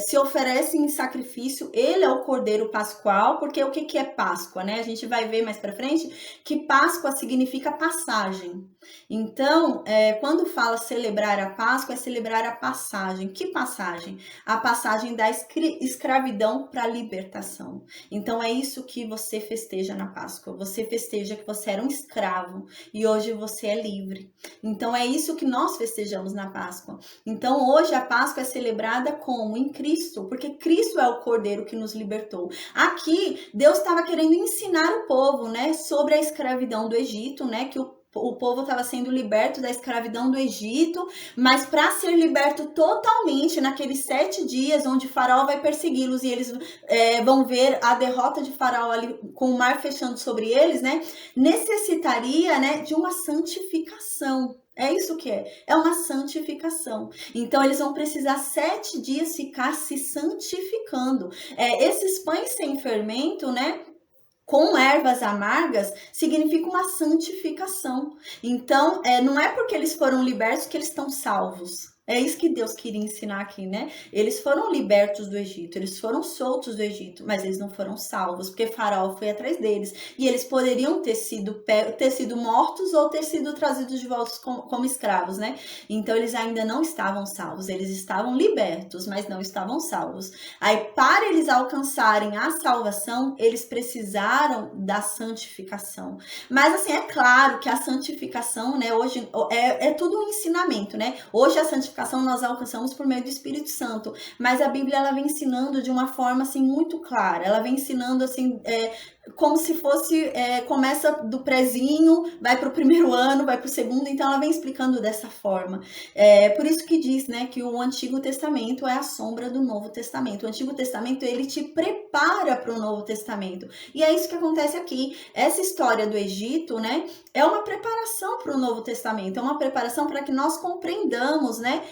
se oferece em sacrifício, ele é o Cordeiro Pascual, porque o que é Páscoa, né? A gente vai ver mais para frente que Páscoa significa passagem. Então, quando fala celebrar a Páscoa, é celebrar a passagem. Que passagem? A passagem da escravidão para a libertação. Então, é isso que você festeja na Páscoa. Você festeja que você era um escravo e hoje você é livre. Então, é isso que nós festejamos na Páscoa. Então, hoje a Páscoa é celebrada como? Em Cristo, porque Cristo é o Cordeiro que nos libertou. Aqui, Deus estava querendo ensinar o povo, né, sobre a escravidão do Egito, né, que o povo estava sendo liberto da escravidão do Egito, mas para ser liberto totalmente naqueles 7 dias onde Faraó vai persegui-los e eles vão ver a derrota de Faraó ali com o mar fechando sobre eles, né? Necessitaria, né, de uma santificação. É isso que é uma santificação. Então, eles vão precisar 7 dias ficar se santificando. Esses pães sem fermento, né? Com ervas amargas, significa uma santificação. Então, não é porque eles foram libertos que eles estão salvos. É isso que Deus queria ensinar aqui, né? Eles foram libertos do Egito, eles foram soltos do Egito, mas eles não foram salvos, porque Faraó foi atrás deles. E eles poderiam ter sido mortos ou ter sido trazidos de volta como escravos, né? Então, eles ainda não estavam salvos, eles estavam libertos, mas não estavam salvos. Aí, para eles alcançarem a salvação, eles precisaram da santificação. Mas, assim, é claro que a santificação, né, hoje é tudo um ensinamento, né? Hoje a santificação nós alcançamos por meio do Espírito Santo, mas a Bíblia, ela vem ensinando de uma forma, assim, muito clara. Ela vem ensinando, assim, como se fosse, começa do prezinho, vai para o primeiro ano, vai para o segundo, então ela vem explicando dessa forma. Por isso que diz, né, que o Antigo Testamento é a sombra do Novo Testamento. O Antigo Testamento, ele te prepara para o Novo Testamento. E é isso que acontece aqui. Essa história do Egito, né, é uma preparação para o Novo Testamento, é uma preparação para que nós compreendamos, né,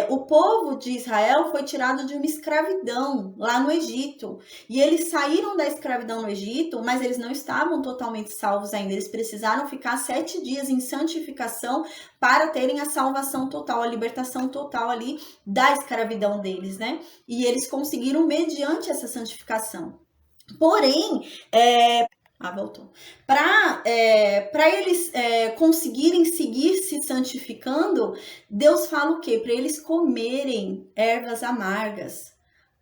o povo de Israel foi tirado de uma escravidão lá no Egito, e eles saíram da escravidão no Egito, mas eles não estavam totalmente salvos ainda, eles precisaram ficar 7 dias em santificação para terem a salvação total, a libertação total ali da escravidão deles, né? E eles conseguiram mediante essa santificação. Porém, voltou. Para eles conseguirem seguir se santificando, Deus fala o quê? Para eles comerem ervas amargas.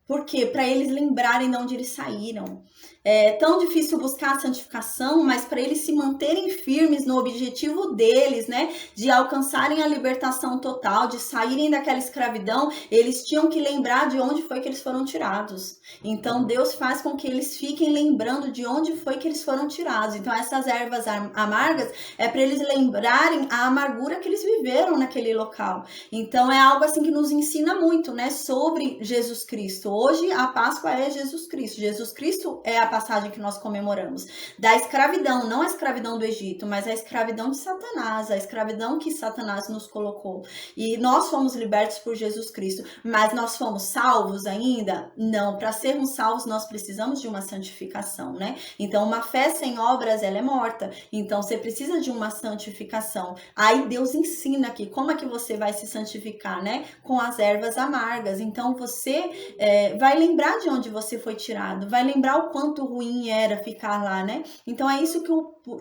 Por quê? Para eles lembrarem de onde eles saíram. É tão difícil buscar a santificação, mas para eles se manterem firmes no objetivo deles, né, de alcançarem a libertação total, de saírem daquela escravidão, eles tinham que lembrar de onde foi que eles foram tirados. Então, Deus faz com que eles fiquem lembrando de onde foi que eles foram tirados. Então, essas ervas amargas é para eles lembrarem a amargura que eles viveram naquele local. Então, é algo assim que nos ensina muito, né, sobre Jesus Cristo. Hoje, a Páscoa é Jesus Cristo. Jesus Cristo é a passagem que nós comemoramos, da escravidão, não a escravidão do Egito, mas a escravidão de Satanás, a escravidão que Satanás nos colocou. E nós fomos libertos por Jesus Cristo, mas nós fomos salvos ainda? Não, para sermos salvos nós precisamos de uma santificação, né? Então, uma fé sem obras, ela é morta. Então, você precisa de uma santificação. Aí Deus ensina aqui como é que você vai se santificar, né? Com as ervas amargas. Então, você vai lembrar de onde você foi tirado, vai lembrar o quanto ruim era ficar lá, né? Então é isso que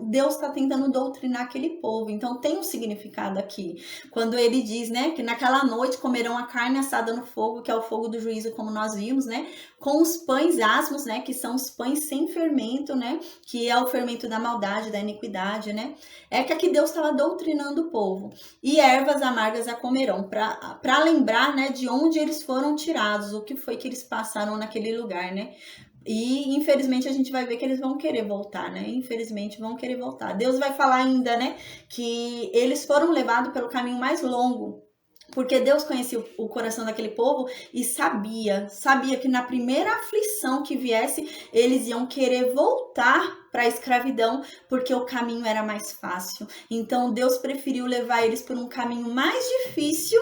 Deus está tentando doutrinar aquele povo. Então tem um significado aqui. Quando ele diz, né, que naquela noite comerão a carne assada no fogo, que é o fogo do juízo, como nós vimos, né? Com os pães asmos, né, que são os pães sem fermento, né? Que é o fermento da maldade, da iniquidade, né? É que aqui Deus estava doutrinando o povo. E ervas amargas a comerão, para lembrar, né, de onde eles foram tirados, o que foi que eles passaram naquele lugar, né? E infelizmente a gente vai ver que eles vão querer voltar, né? Infelizmente vão querer voltar. Deus vai falar ainda, né, que eles foram levados pelo caminho mais longo, porque Deus conhecia o coração daquele povo e sabia que na primeira aflição que viesse, eles iam querer voltar para a escravidão, porque o caminho era mais fácil. Então Deus preferiu levar eles por um caminho mais difícil,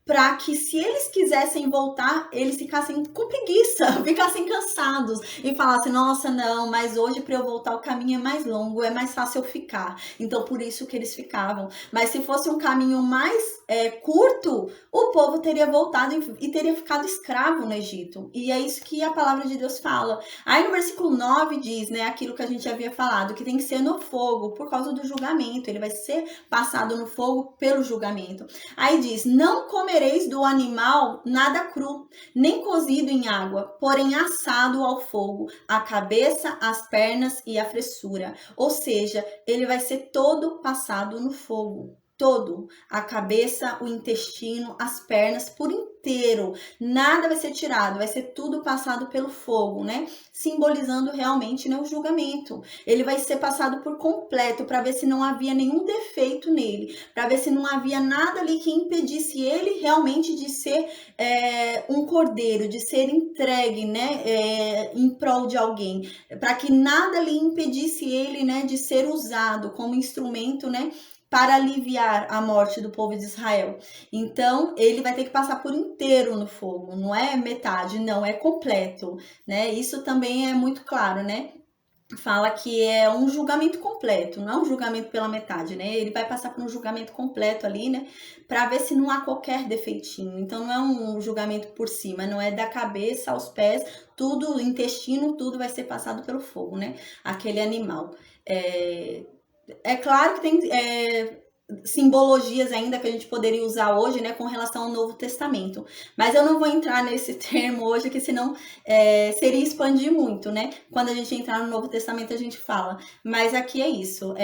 para que, se eles quisessem voltar, eles ficassem com preguiça, ficassem cansados e falassem, nossa, não, mas hoje para eu voltar o caminho é mais longo, é mais fácil eu ficar. Então, por isso que eles ficavam. Mas se fosse um caminho mais curto, o povo teria voltado e teria ficado escravo no Egito. E é isso que a palavra de Deus fala. Aí no versículo 9 diz, né, aquilo que a gente havia falado, que tem que ser no fogo, por causa do julgamento. Ele vai ser passado no fogo pelo julgamento. Aí diz, não comereis do animal nada cru, nem cozido em água, porém assado ao fogo, a cabeça, as pernas e a fressura. Ou seja, ele vai ser todo passado no fogo. Todo, a cabeça, o intestino, as pernas, por inteiro, nada vai ser tirado, vai ser tudo passado pelo fogo, né? Simbolizando realmente, né, o julgamento. Ele vai ser passado por completo, para ver se não havia nenhum defeito nele, para ver se não havia nada ali que impedisse ele realmente de ser um cordeiro, de ser entregue, né, em prol de alguém, para que nada ali impedisse ele, né, de ser usado como instrumento, né, para aliviar a morte do povo de Israel. Então, ele vai ter que passar por inteiro no fogo, não é metade, não, é completo, né? Isso também é muito claro, né? Fala que é um julgamento completo, não é um julgamento pela metade, né? Ele vai passar por um julgamento completo ali, né? Para ver se não há qualquer defeitinho. Então não é um julgamento por cima, não é da cabeça aos pés, tudo, intestino, tudo vai ser passado pelo fogo, né? Aquele animal. É claro que tem simbologias ainda que a gente poderia usar hoje, né, com relação ao Novo Testamento. Mas eu não vou entrar nesse termo hoje, que senão seria expandir muito, né? Quando a gente entrar no Novo Testamento a gente fala. Mas aqui é isso,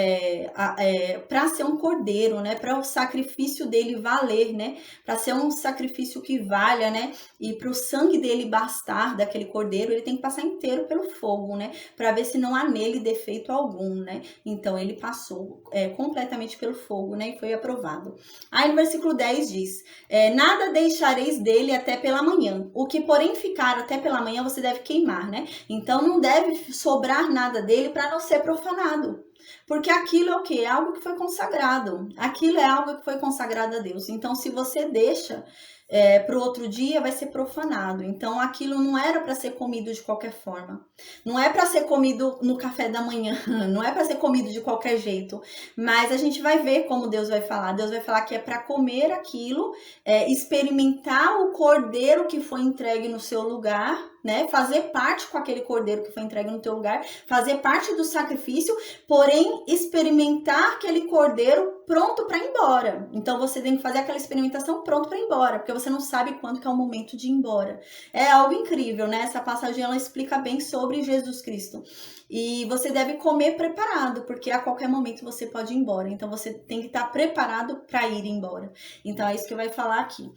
para ser um cordeiro, né, para o sacrifício dele valer, né, para ser um sacrifício que valha, né, e para o sangue dele bastar daquele cordeiro, ele tem que passar inteiro pelo fogo, né, para ver se não há nele defeito algum, né? Então ele passou completamente pelo fogo, né, e foi aprovado. Aí no versículo 10 diz, nada deixareis dele até pela manhã, o que porém ficar até pela manhã você deve queimar, né? Então não deve sobrar nada dele para não ser profanado. Porque aquilo é o quê? É algo que foi consagrado. Aquilo é algo que foi consagrado a Deus. Então, se você deixa para o outro dia, vai ser profanado. Então, aquilo não era para ser comido de qualquer forma. Não é para ser comido no café da manhã. Não é para ser comido de qualquer jeito. Mas a gente vai ver como Deus vai falar. Deus vai falar que é para comer aquilo, experimentar o cordeiro que foi entregue no seu lugar, né? Fazer parte com aquele cordeiro que foi entregue no teu lugar, fazer parte do sacrifício, porém experimentar aquele cordeiro pronto para ir embora. Então você tem que fazer aquela experimentação pronto para ir embora, porque você não sabe quando que é o momento de ir embora. É algo incrível, né? Essa passagem ela explica bem sobre Jesus Cristo. E você deve comer preparado, porque a qualquer momento você pode ir embora. Então você tem que estar preparado para ir embora. Então é isso que vai falar aqui.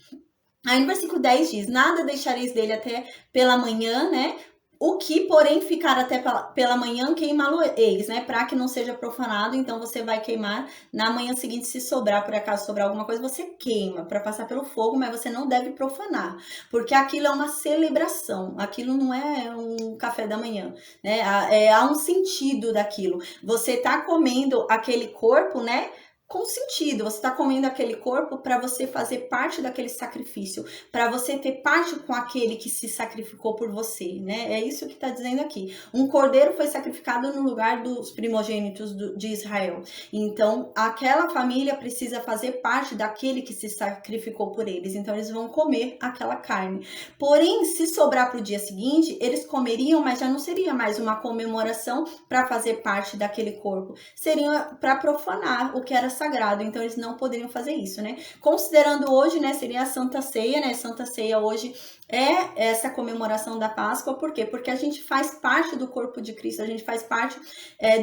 Aí no versículo 10 diz, nada deixareis dele até pela manhã, né? O que, porém, ficar até pela manhã, queimá-lo-eis, né? Para que não seja profanado, então você vai queimar na manhã seguinte, se sobrar, por acaso sobrar alguma coisa, você queima para passar pelo fogo, mas você não deve profanar, porque aquilo é uma celebração, aquilo não é um café da manhã, né? Há um sentido daquilo. Você tá comendo aquele corpo, né? Com sentido, você está comendo aquele corpo para você fazer parte daquele sacrifício, para você ter parte com aquele que se sacrificou por você, né? É isso que está dizendo aqui. Um cordeiro foi sacrificado no lugar dos primogênitos de Israel. Então, aquela família precisa fazer parte daquele que se sacrificou por eles. Então, eles vão comer aquela carne. Porém, se sobrar para o dia seguinte, eles comeriam, mas já não seria mais uma comemoração para fazer parte daquele corpo. Seria para profanar o que era sagrado, então eles não poderiam fazer isso, né? Considerando hoje, né, seria a Santa Ceia, né? Santa Ceia hoje é essa comemoração da Páscoa, por quê? Porque a gente faz parte do corpo de Cristo, a gente faz parte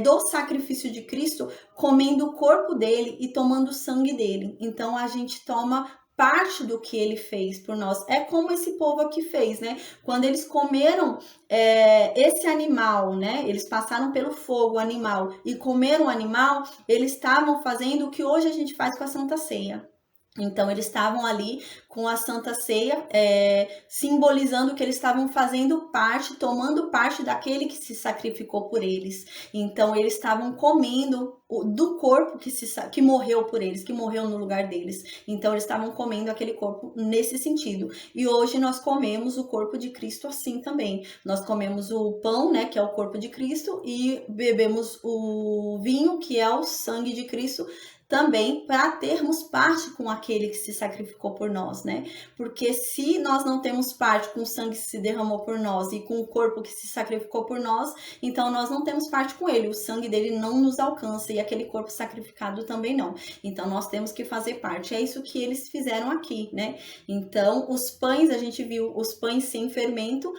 do sacrifício de Cristo, comendo o corpo dele e tomando o sangue dele. Então a gente toma parte do que ele fez por nós. É como esse povo aqui fez, né? Quando eles comeram esse animal, né? Eles passaram pelo fogo o animal e comeram o animal, eles estavam fazendo o que hoje a gente faz com a Santa Ceia. Então, eles estavam ali com a Santa Ceia, simbolizando que eles estavam fazendo parte, tomando parte daquele que se sacrificou por eles. Então, eles estavam comendo do corpo que morreu por eles, que morreu no lugar deles. Então, eles estavam comendo aquele corpo nesse sentido. E hoje nós comemos o corpo de Cristo assim também. Nós comemos o pão, né, que é o corpo de Cristo, e bebemos o vinho, que é o sangue de Cristo, também para termos parte com aquele que se sacrificou por nós, né? Porque se nós não temos parte com o sangue que se derramou por nós e com o corpo que se sacrificou por nós, então nós não temos parte com ele, o sangue dele não nos alcança e aquele corpo sacrificado também não. Então nós temos que fazer parte. É isso que eles fizeram aqui, né? Então os pães, a gente viu, os pães sem fermento,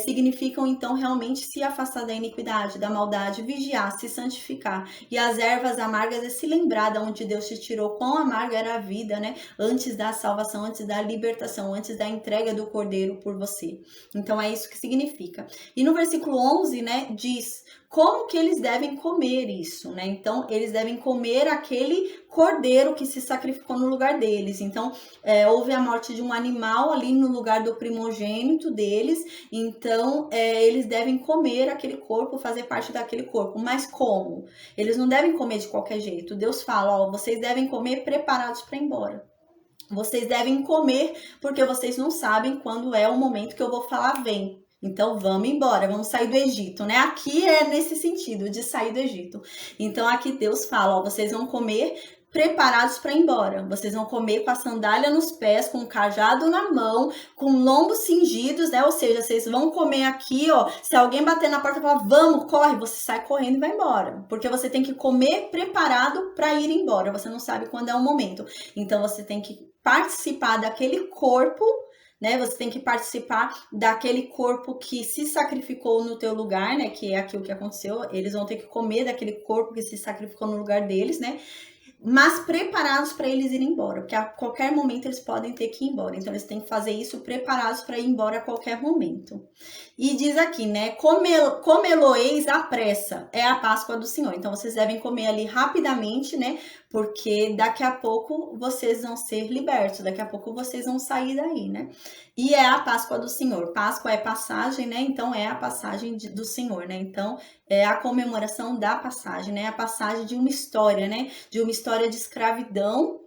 significam então realmente se afastar da iniquidade, da maldade, vigiar, se santificar. E as ervas amargas é se lembrar da onde Deus te tirou, quão amarga era a vida, né? Antes da salvação, antes da libertação, antes da entrega do cordeiro por você. Então é isso que significa. E no versículo 11, né, diz como que eles devem comer isso, né? Então, eles devem comer aquele cordeiro que se sacrificou no lugar deles. Então, houve a morte de um animal ali no lugar do primogênito deles. Então, eles devem comer aquele corpo, fazer parte daquele corpo. Mas como? Eles não devem comer de qualquer jeito. Deus fala, fala, ó, vocês devem comer preparados para ir embora. Vocês devem comer porque vocês não sabem quando é o momento que eu vou falar vem. Então vamos embora, vamos sair do Egito, né? Aqui é nesse sentido de sair do Egito. Então aqui Deus fala, ó, vocês vão comer preparados para ir embora. Vocês vão comer com a sandália nos pés, com o cajado na mão, com lombos cingidos, né? Ou seja, vocês vão comer aqui, ó. Se alguém bater na porta e falar, vamos, corre, você sai correndo e vai embora. Porque você tem que comer preparado para ir embora. Você não sabe quando é o momento. Então você tem que participar daquele corpo, né? Você tem que participar daquele corpo que se sacrificou no teu lugar, né? Que é aquilo que aconteceu. Eles vão ter que comer daquele corpo que se sacrificou no lugar deles, né? Mas preparados para eles irem embora, porque a qualquer momento eles podem ter que ir embora. Então eles têm que fazer isso preparados para ir embora a qualquer momento. E diz aqui, né? Comê-lo-eis à pressa, é a Páscoa do Senhor. Então vocês devem comer ali rapidamente, né? Porque daqui a pouco vocês vão ser libertos, daqui a pouco vocês vão sair daí, né? E é a Páscoa do Senhor. Páscoa é passagem, né? Então é a passagem do Senhor, né? Então é a comemoração da passagem, né? A passagem de uma história, né? De uma história de escravidão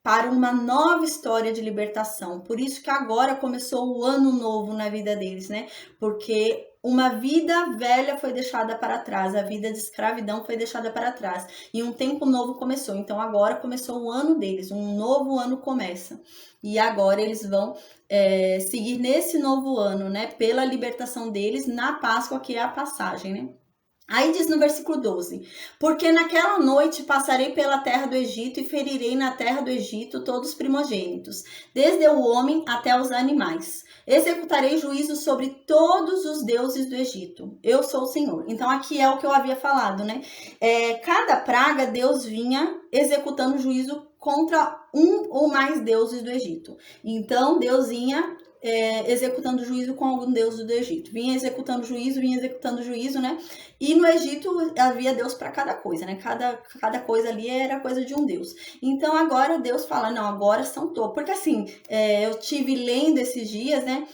para uma nova história de libertação. Por isso que agora começou o ano novo na vida deles, né? Porque uma vida velha foi deixada para trás, a vida de escravidão foi deixada para trás e um tempo novo começou. Então agora começou o ano deles, um novo ano começa. E agora eles vão seguir nesse novo ano, né? Pela libertação deles na Páscoa, que é a passagem, né? Aí diz no versículo 12, porque naquela noite passarei pela terra do Egito e ferirei na terra do Egito todos os primogênitos, desde o homem até os animais. Executarei juízo sobre todos os deuses do Egito. Eu sou o Senhor. Então aqui é o que eu havia falado, né? Cada praga Deus vinha executando juízo contra um ou mais deuses do Egito. Então Deus vinha executando juízo com algum deus do Egito. Vinha executando juízo, né? E no Egito havia Deus para cada coisa, né? Cada coisa ali era coisa de um Deus. Então agora Deus fala, não, agora são todos. Porque assim, eu tive lendo esses dias, né?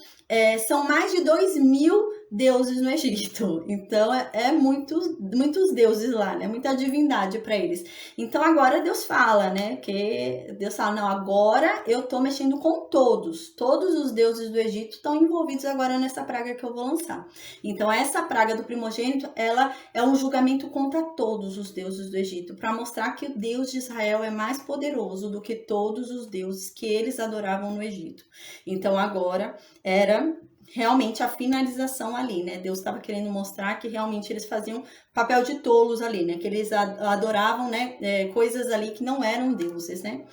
São mais de 2.000 deuses no Egito. Então, muitos deuses lá, né? Muita divindade para eles. Então, agora Deus fala, né? Que Deus fala, não, agora eu tô mexendo com todos. Todos os deuses do Egito estão envolvidos agora nessa praga que eu vou lançar. Então, essa praga do primogênito, ela é um julgamento contra todos os deuses do Egito, para mostrar que o Deus de Israel é mais poderoso do que todos os deuses que eles adoravam no Egito. Então, agora era realmente a finalização ali, né? Deus estava querendo mostrar que realmente eles faziam papel de tolos ali, né? Que eles adoravam, né? Coisas ali que não eram deuses, né?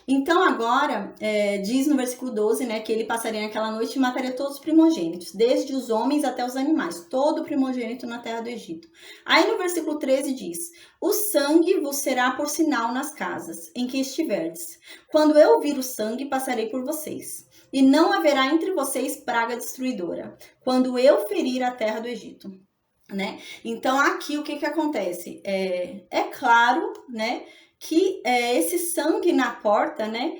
Então agora, diz no versículo 12, né? Que ele passaria naquela noite e mataria todos os primogênitos, desde os homens até os animais, todo primogênito na terra do Egito. Aí no versículo 13 diz, o sangue vos será por sinal nas casas em que estiverdes. Quando eu vir o sangue, passarei por vocês. E não haverá entre vocês praga destruidora, quando eu ferir a terra do Egito, né? Então, aqui o que acontece? É claro, né, que esse sangue na porta, né,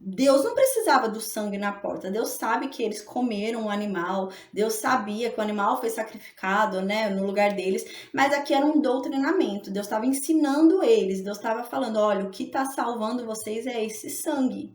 Deus não precisava do sangue na porta. Deus sabe que eles comeram o animal. Deus sabia que o animal foi sacrificado, né, no lugar deles. Mas aqui era um doutrinamento. Deus estava ensinando eles. Deus estava falando, olha, o que está salvando vocês é esse sangue.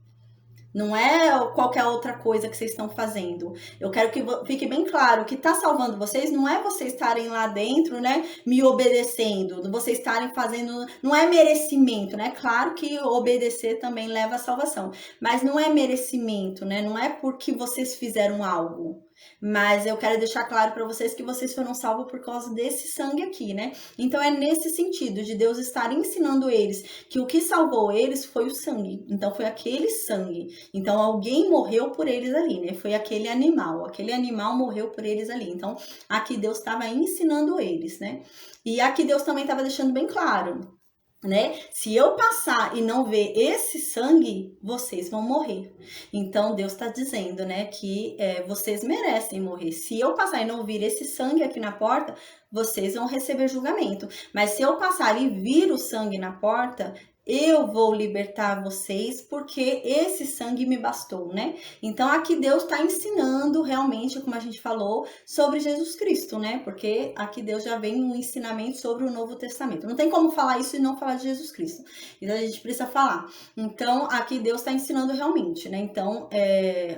Não é qualquer outra coisa que vocês estão fazendo. Eu quero que fique bem claro, o que está salvando vocês não é vocês estarem lá dentro, né, me obedecendo, vocês estarem fazendo, não é merecimento, né? Claro que obedecer também leva à salvação, mas não é merecimento, né? Não é porque vocês fizeram algo. Mas eu quero deixar claro para vocês que vocês foram salvos por causa desse sangue aqui, né? Então é nesse sentido de Deus estar ensinando eles que o que salvou eles foi o sangue. Então foi aquele sangue. Então alguém morreu por eles ali, né? Foi aquele animal morreu por eles ali. Então aqui Deus estava ensinando eles, né? E aqui Deus também estava deixando bem claro, né? Se eu passar e não ver esse sangue, vocês vão morrer. Então Deus está dizendo, né, que vocês merecem morrer. Se eu passar e não vir esse sangue aqui na porta, vocês vão receber julgamento. Mas se eu passar e vir o sangue na porta, eu vou libertar vocês porque esse sangue me bastou, né? Então aqui Deus está ensinando realmente, como a gente falou, sobre Jesus Cristo, né? Porque aqui Deus já vem um ensinamento sobre o Novo Testamento. Não tem como falar isso e não falar de Jesus Cristo. Então a gente precisa falar. Então aqui Deus está ensinando realmente, né? Então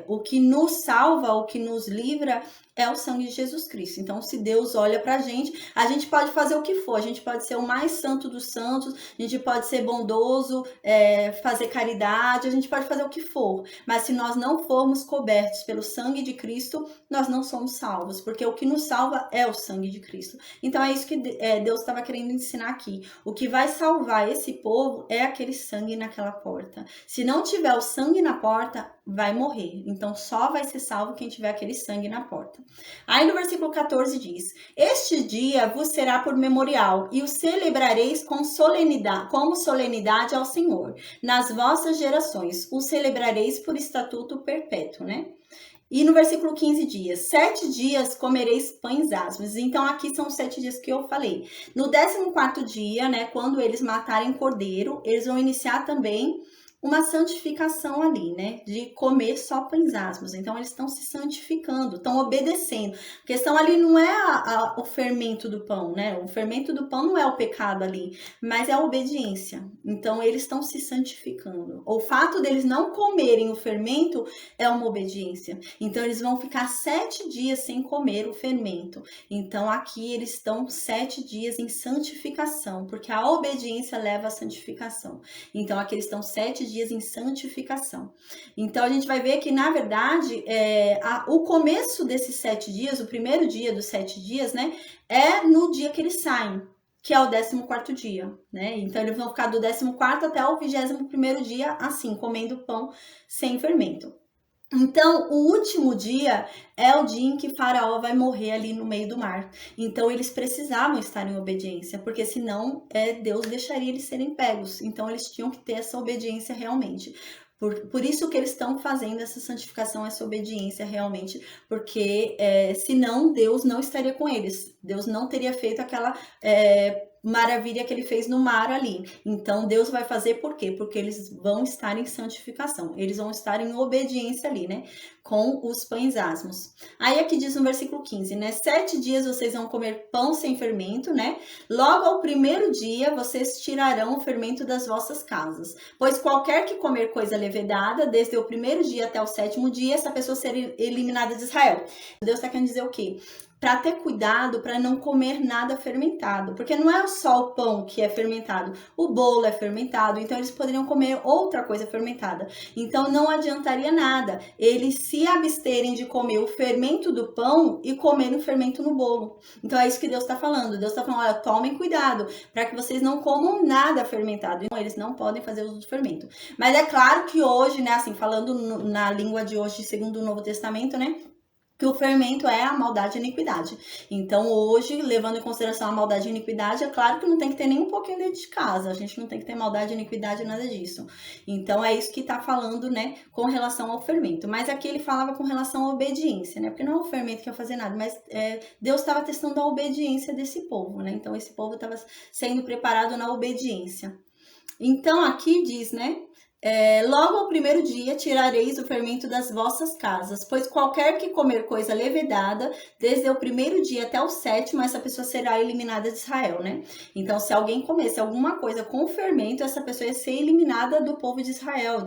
o que nos salva, o que nos livra é o sangue de Jesus Cristo. Então, se Deus olha pra gente, a gente pode fazer o que for, a gente pode ser o mais santo dos santos, a gente pode ser bondoso, fazer caridade, a gente pode fazer o que for, mas se nós não formos cobertos pelo sangue de Cristo, nós não somos salvos, porque o que nos salva é o sangue de Cristo. Então, é isso que Deus estava querendo ensinar aqui. O que vai salvar esse povo é aquele sangue naquela porta. Se não tiver o sangue na porta, vai morrer. Então, só vai ser salvo quem tiver aquele sangue na porta. Aí no versículo 14 diz: este dia vos será por memorial, e o celebrareis com solenidade, como solenidade ao Senhor. Nas vossas gerações, o celebrareis por estatuto perpétuo, né? E no versículo 15 dias, 7 dias comereis pães asmos. Então, aqui são os 7 dias que eu falei. No 14º dia, né, quando eles matarem cordeiro, eles vão iniciar também uma santificação ali, né? De comer só pães asmos. Então, eles estão se santificando, estão obedecendo. A questão ali não é o fermento do pão, né? O fermento do pão não é o pecado ali, mas é a obediência. Então, eles estão se santificando. O fato deles não comerem o fermento é uma obediência. Então, eles vão ficar 7 dias sem comer o fermento. Então, aqui eles estão 7 dias em santificação, porque a obediência leva à santificação. Então, aqui eles estão 7 dias em santificação. Então, a gente vai ver que, na verdade, o começo desses 7 dias, o primeiro dia dos 7 dias, né, é no dia que eles saem, que é o 14º dia, né? Então, eles vão ficar do 14º até o 21º dia, assim, comendo pão sem fermento. Então, o último dia é o dia em que Faraó vai morrer ali no meio do mar. Então, eles precisavam estar em obediência, porque senão Deus deixaria eles serem pegos. Então, eles tinham que ter essa obediência realmente. Por isso que eles estão fazendo essa santificação, essa obediência realmente, porque senão Deus não estaria com eles. Deus não teria feito aquela maravilha que ele fez no mar ali. Então, Deus vai fazer por quê? Porque eles vão estar em santificação. Eles vão estar em obediência ali, né? Com os pães asmos. Aí aqui diz no versículo 15, né? 7 dias vocês vão comer pão sem fermento, né? Logo ao primeiro dia vocês tirarão o fermento das vossas casas. Pois qualquer que comer coisa levedada, desde o primeiro dia até o 7º dia, essa pessoa será eliminada de Israel. Deus está querendo dizer o quê? Para ter cuidado para não comer nada fermentado, porque não é só o pão que é fermentado, o bolo é fermentado, então eles poderiam comer outra coisa fermentada. Então não adiantaria nada eles se absterem de comer o fermento do pão e comer o fermento no bolo. Então é isso que Deus está falando. Deus está falando, olha, tomem cuidado para que vocês não comam nada fermentado. Então, eles não podem fazer uso do fermento. Mas é claro que hoje, né, assim, falando na língua de hoje, segundo o Novo Testamento, né, que o fermento é a maldade e a iniquidade. Então, hoje, levando em consideração a maldade e a iniquidade, é claro que não tem que ter nem um pouquinho dentro de casa. A gente não tem que ter maldade e iniquidade, nada disso. Então, é isso que está falando, né, com relação ao fermento. Mas aqui ele falava com relação à obediência, né? Porque não é o fermento que ia fazer nada, mas Deus estava testando a obediência desse povo, né? Então, esse povo estava sendo preparado na obediência. Então, aqui diz, né? Logo ao primeiro dia tirareis o fermento das vossas casas, pois qualquer que comer coisa levedada, desde o primeiro dia até o 7º, essa pessoa será eliminada de Israel, né? Então, se alguém comesse alguma coisa com fermento, essa pessoa ia ser eliminada do povo de Israel,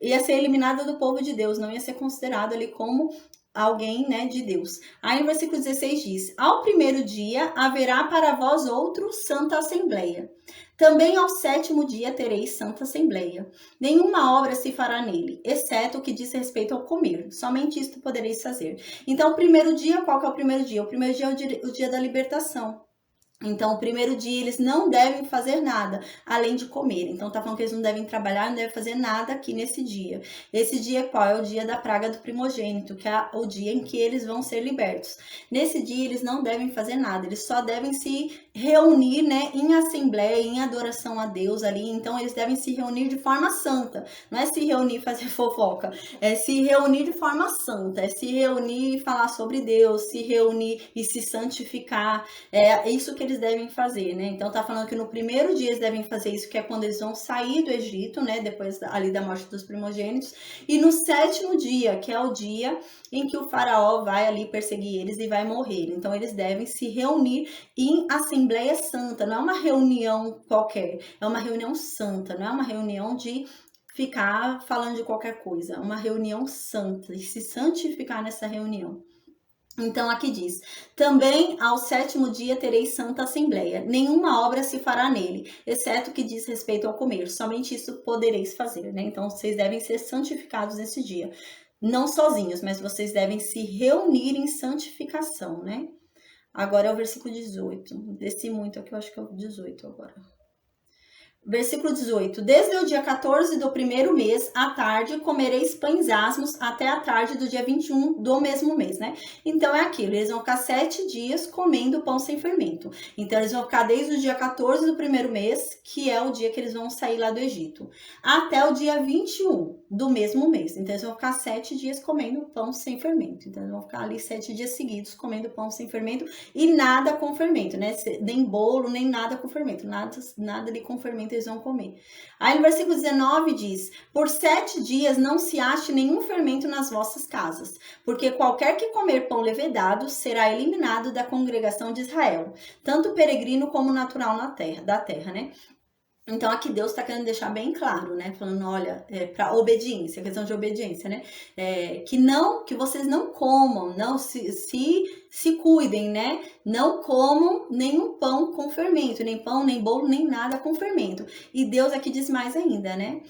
ia ser eliminada do povo de Deus, não ia ser considerado ali como alguém, né, de Deus. Aí no versículo 16 diz: ao primeiro dia haverá para vós outro santa assembleia. Também ao 7º dia tereis santa assembleia. Nenhuma obra se fará nele, exceto o que diz respeito ao comer. Somente isto podereis fazer. Então, o primeiro dia, qual que é o primeiro dia? O primeiro dia é o dia da libertação. Então, o primeiro dia eles não devem fazer nada, além de comer. Então, tá falando que eles não devem trabalhar, não devem fazer nada aqui nesse dia. Esse dia qual? É o dia da praga do primogênito, que é o dia em que eles vão ser libertos. Nesse dia, eles não devem fazer nada, eles só devem se reunir, né, em assembleia, em adoração a Deus ali. Então, eles devem se reunir de forma santa. Não é se reunir e fazer fofoca, é se reunir de forma santa, é se reunir e falar sobre Deus, se reunir e se santificar. É isso que eles devem fazer, né? Então tá falando que no primeiro dia eles devem fazer isso, que é quando eles vão sair do Egito, né? Depois ali da morte dos primogênitos. E no sétimo dia, que é o dia em que o faraó vai ali perseguir eles e vai morrer. Então eles devem se reunir em Assembleia Santa. Não é uma reunião qualquer, é uma reunião santa, não é uma reunião de ficar falando de qualquer coisa, é uma reunião santa, e se santificar nessa reunião. Então aqui diz, também ao sétimo dia tereis santa assembleia, nenhuma obra se fará nele, exceto o que diz respeito ao comer, somente isso podereis fazer, né? Então vocês devem ser santificados nesse dia, não sozinhos, mas vocês devem se reunir em santificação, né? Agora é o versículo 18, desci muito aqui, eu acho que é o 18 agora. Versículo 18. Desde o dia 14 do primeiro mês, à tarde, comereis pães asmos até a tarde do dia 21 do mesmo mês, né? Então é aquilo, eles vão ficar 7 dias comendo pão sem fermento. Então eles vão ficar desde o dia 14 do primeiro mês, que é o dia que eles vão sair lá do Egito, até o dia 21 do mesmo mês. Então eles vão ficar 7 dias comendo pão sem fermento. Então eles vão ficar ali 7 dias seguidos comendo pão sem fermento e nada com fermento, né? Nem bolo, nem nada com fermento. Nada ali com fermento eles vão comer. Aí no versículo 19 diz, por 7 dias não se ache nenhum fermento nas vossas casas, porque qualquer que comer pão levedado será eliminado da congregação de Israel, tanto peregrino como natural da terra, né? Então aqui Deus está querendo deixar bem claro, né? Falando, olha, para obediência, questão de obediência, né? Que vocês não comam, não se cuidem, né? Não comam nenhum pão com fermento, nem pão, nem bolo, nem nada com fermento. E Deus aqui diz mais ainda, né?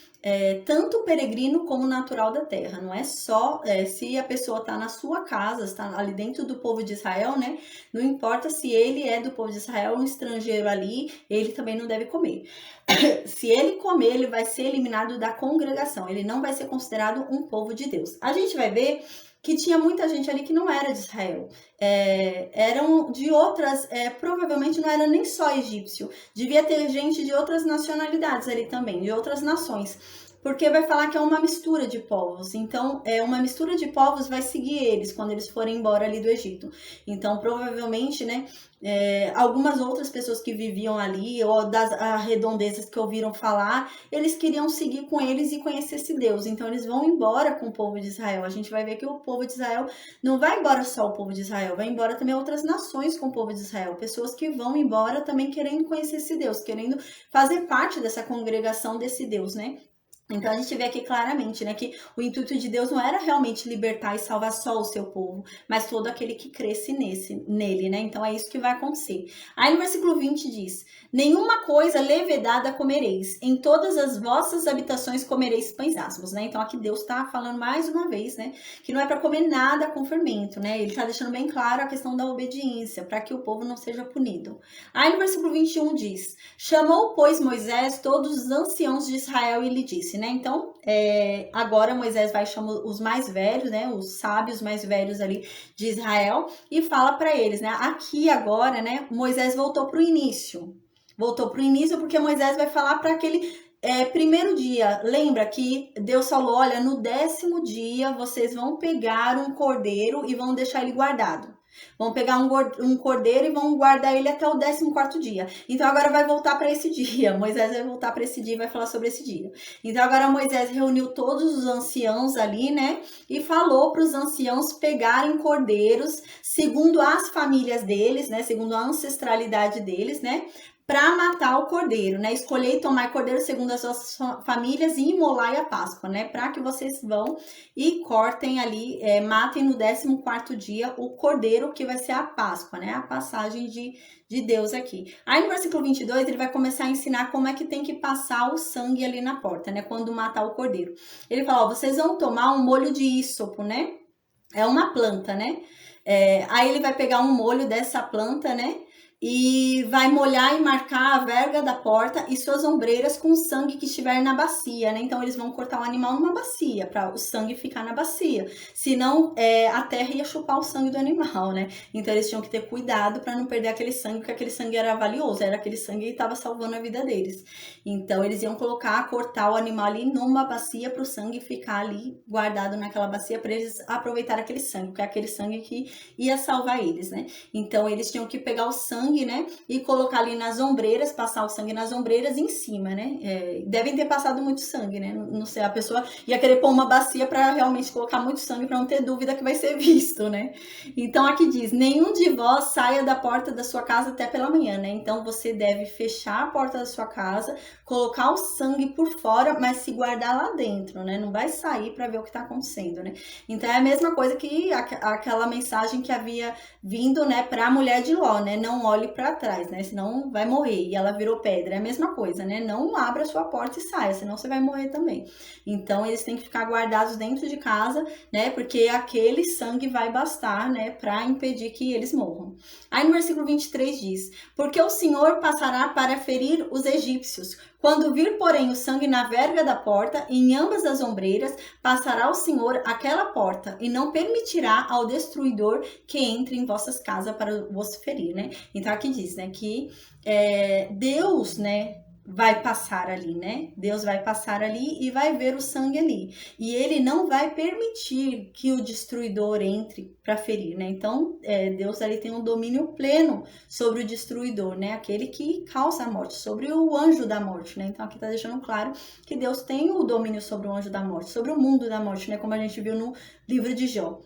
Tanto peregrino como natural da terra. Não é só se a pessoa está na sua casa, está ali dentro do povo de Israel, né? Não importa se ele é do povo de Israel, um estrangeiro ali, ele também não deve comer. Se ele comer, ele vai ser eliminado da congregação. Ele não vai ser considerado um povo de Deus. A gente vai ver que tinha muita gente ali que não era de Israel. Eram de outras, provavelmente não era nem só egípcio. Devia ter gente de outras nacionalidades ali também, de outras nações. Porque vai falar que é uma mistura de povos. Então, uma mistura de povos vai seguir eles quando eles forem embora ali do Egito. Então, provavelmente, né, algumas outras pessoas que viviam ali, ou das redondezas que ouviram falar, eles queriam seguir com eles e conhecer esse Deus. Então, eles vão embora com o povo de Israel. A gente vai ver que o povo de Israel não vai embora só o povo de Israel, vai embora também outras nações com o povo de Israel. Pessoas que vão embora também querendo conhecer esse Deus, querendo fazer parte dessa congregação desse Deus, né? Então a gente vê aqui claramente, né, que o intuito de Deus não era realmente libertar e salvar só o seu povo, mas todo aquele que cresce nele, né? Então é isso que vai acontecer. Aí no versículo 20 diz, nenhuma coisa levedada comereis, em todas as vossas habitações comereis pães asmos, né? Então aqui Deus tá falando mais uma vez, né, que não é para comer nada com fermento, né? Ele tá deixando bem claro a questão da obediência, para que o povo não seja punido. Aí no versículo 21 diz, chamou, pois, Moisés todos os anciãos de Israel e lhe disse, né? Então, agora Moisés vai chamar os mais velhos, né? Os sábios mais velhos ali de Israel e fala para eles, né? Aqui agora, né? Moisés voltou para o início. Voltou para o início porque Moisés vai falar para aquele primeiro dia. Lembra que Deus falou, olha, no 10º dia vocês vão pegar um cordeiro e vão deixar ele guardado. Vão pegar um cordeiro e vão guardar ele até o 14º dia. Então agora vai voltar para esse dia. Moisés vai voltar para esse dia e vai falar sobre esse dia. Então agora Moisés reuniu todos os anciãos ali, né? E falou para os anciãos pegarem cordeiros segundo as famílias deles, né? Segundo a ancestralidade deles, né? Para matar o cordeiro, né? Escolher e tomar cordeiro segundo as suas famílias e imolai a Páscoa, né? Para que vocês vão e cortem ali, matem no 14º dia o cordeiro que vai ser a Páscoa, né? A passagem de Deus aqui. Aí no versículo 22 ele vai começar a ensinar como é que tem que passar o sangue ali na porta, né? Quando matar o cordeiro. Ele fala, ó, vocês vão tomar um molho de ísopo, né? É uma planta, né? Aí ele vai pegar um molho dessa planta, né? E vai molhar e marcar a verga da porta e suas ombreiras com o sangue que estiver na bacia, né? Então eles vão cortar o animal numa bacia, para o sangue ficar na bacia. Senão a terra ia chupar o sangue do animal, né? Então eles tinham que ter cuidado para não perder aquele sangue, porque aquele sangue era valioso, era aquele sangue que estava salvando a vida deles. Então eles iam cortar o animal ali numa bacia para o sangue ficar ali guardado naquela bacia para eles aproveitar aquele sangue, porque é aquele sangue que ia salvar eles, né? Então eles tinham que pegar o sangue sangue, né? E colocar ali nas ombreiras, passar o sangue nas ombreiras em cima, né? Devem ter passado muito sangue, né? Não sei, a pessoa ia querer pôr uma bacia para realmente colocar muito sangue para não ter dúvida que vai ser visto, né? Então aqui diz: nenhum de vós saia da porta da sua casa até pela manhã, né? Então você deve fechar a porta da sua casa, colocar o sangue por fora, mas se guardar lá dentro, né? Não vai sair para ver o que está acontecendo, né? Então é a mesma coisa que aquela mensagem que havia vindo, né, para a mulher de Ló, né? Não olhe para trás, né? Senão vai morrer. E ela virou pedra. É a mesma coisa, né? Não abra a sua porta e saia, senão você vai morrer também. Então eles têm que ficar guardados dentro de casa, né? Porque aquele sangue vai bastar, né, para impedir que eles morram. Aí no versículo 23 diz: porque o Senhor passará para ferir os egípcios. Quando vir, porém, o sangue na verga da porta, e em ambas as ombreiras, passará o Senhor aquela porta, e não permitirá ao destruidor que entre em vossas casas para vos ferir, né? Então aqui diz, né, que Deus, né, vai passar ali, né? Deus vai passar ali e vai ver o sangue ali. E ele não vai permitir que o destruidor entre para ferir, né? Então, Deus ali tem um domínio pleno sobre o destruidor, né? Aquele que causa a morte, sobre o anjo da morte, né? Então, aqui tá deixando claro que Deus tem o domínio sobre o anjo da morte, sobre o mundo da morte, né? Como a gente viu no livro de Jó.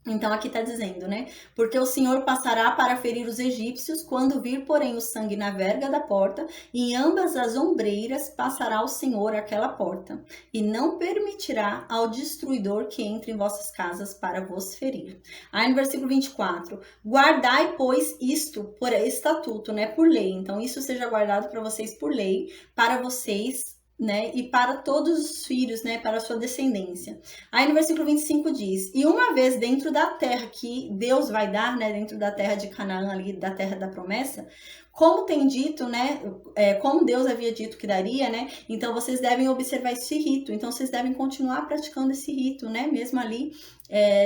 Então aqui está dizendo, né? Porque o Senhor passará para ferir os egípcios, quando vir, porém, o sangue na verga da porta, e em ambas as ombreiras passará o Senhor aquela porta, e não permitirá ao destruidor que entre em vossas casas para vos ferir. Aí no versículo 24, guardai, pois, isto por estatuto, né? Por lei. Então isso seja guardado para vocês por lei, para vocês, né, e para todos os filhos, né, para a sua descendência. Aí no versículo 25 diz: e uma vez dentro da terra que Deus vai dar, né, dentro da terra de Canaã ali, da terra da promessa, como tem dito, né, como Deus havia dito que daria, né, então vocês devem observar esse rito, então vocês devem continuar praticando esse rito, né, mesmo ali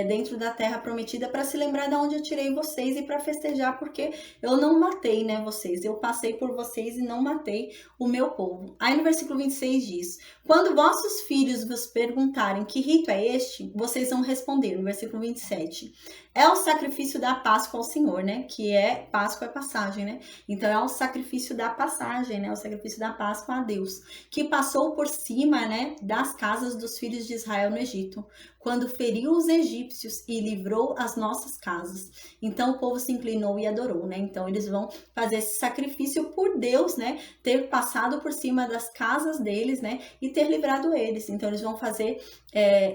dentro da terra prometida, para se lembrar de onde eu tirei vocês e para festejar, porque eu não matei, né, vocês, eu passei por vocês e não matei o meu povo. Aí no versículo 26 diz: quando vossos filhos vos perguntarem que rito é este, vocês vão responder, no versículo 27, é o sacrifício da Páscoa ao Senhor, né, que Páscoa é passagem, né, então é o sacrifício da passagem, né, o sacrifício da Páscoa a Deus, que passou por cima, né, das casas dos filhos de Israel no Egito, quando feriu os egípcios e livrou as nossas casas. Então o povo se inclinou e adorou, né? Então eles vão fazer esse sacrifício por Deus, né? Ter passado por cima das casas deles, né? E ter livrado eles. Então eles vão fazer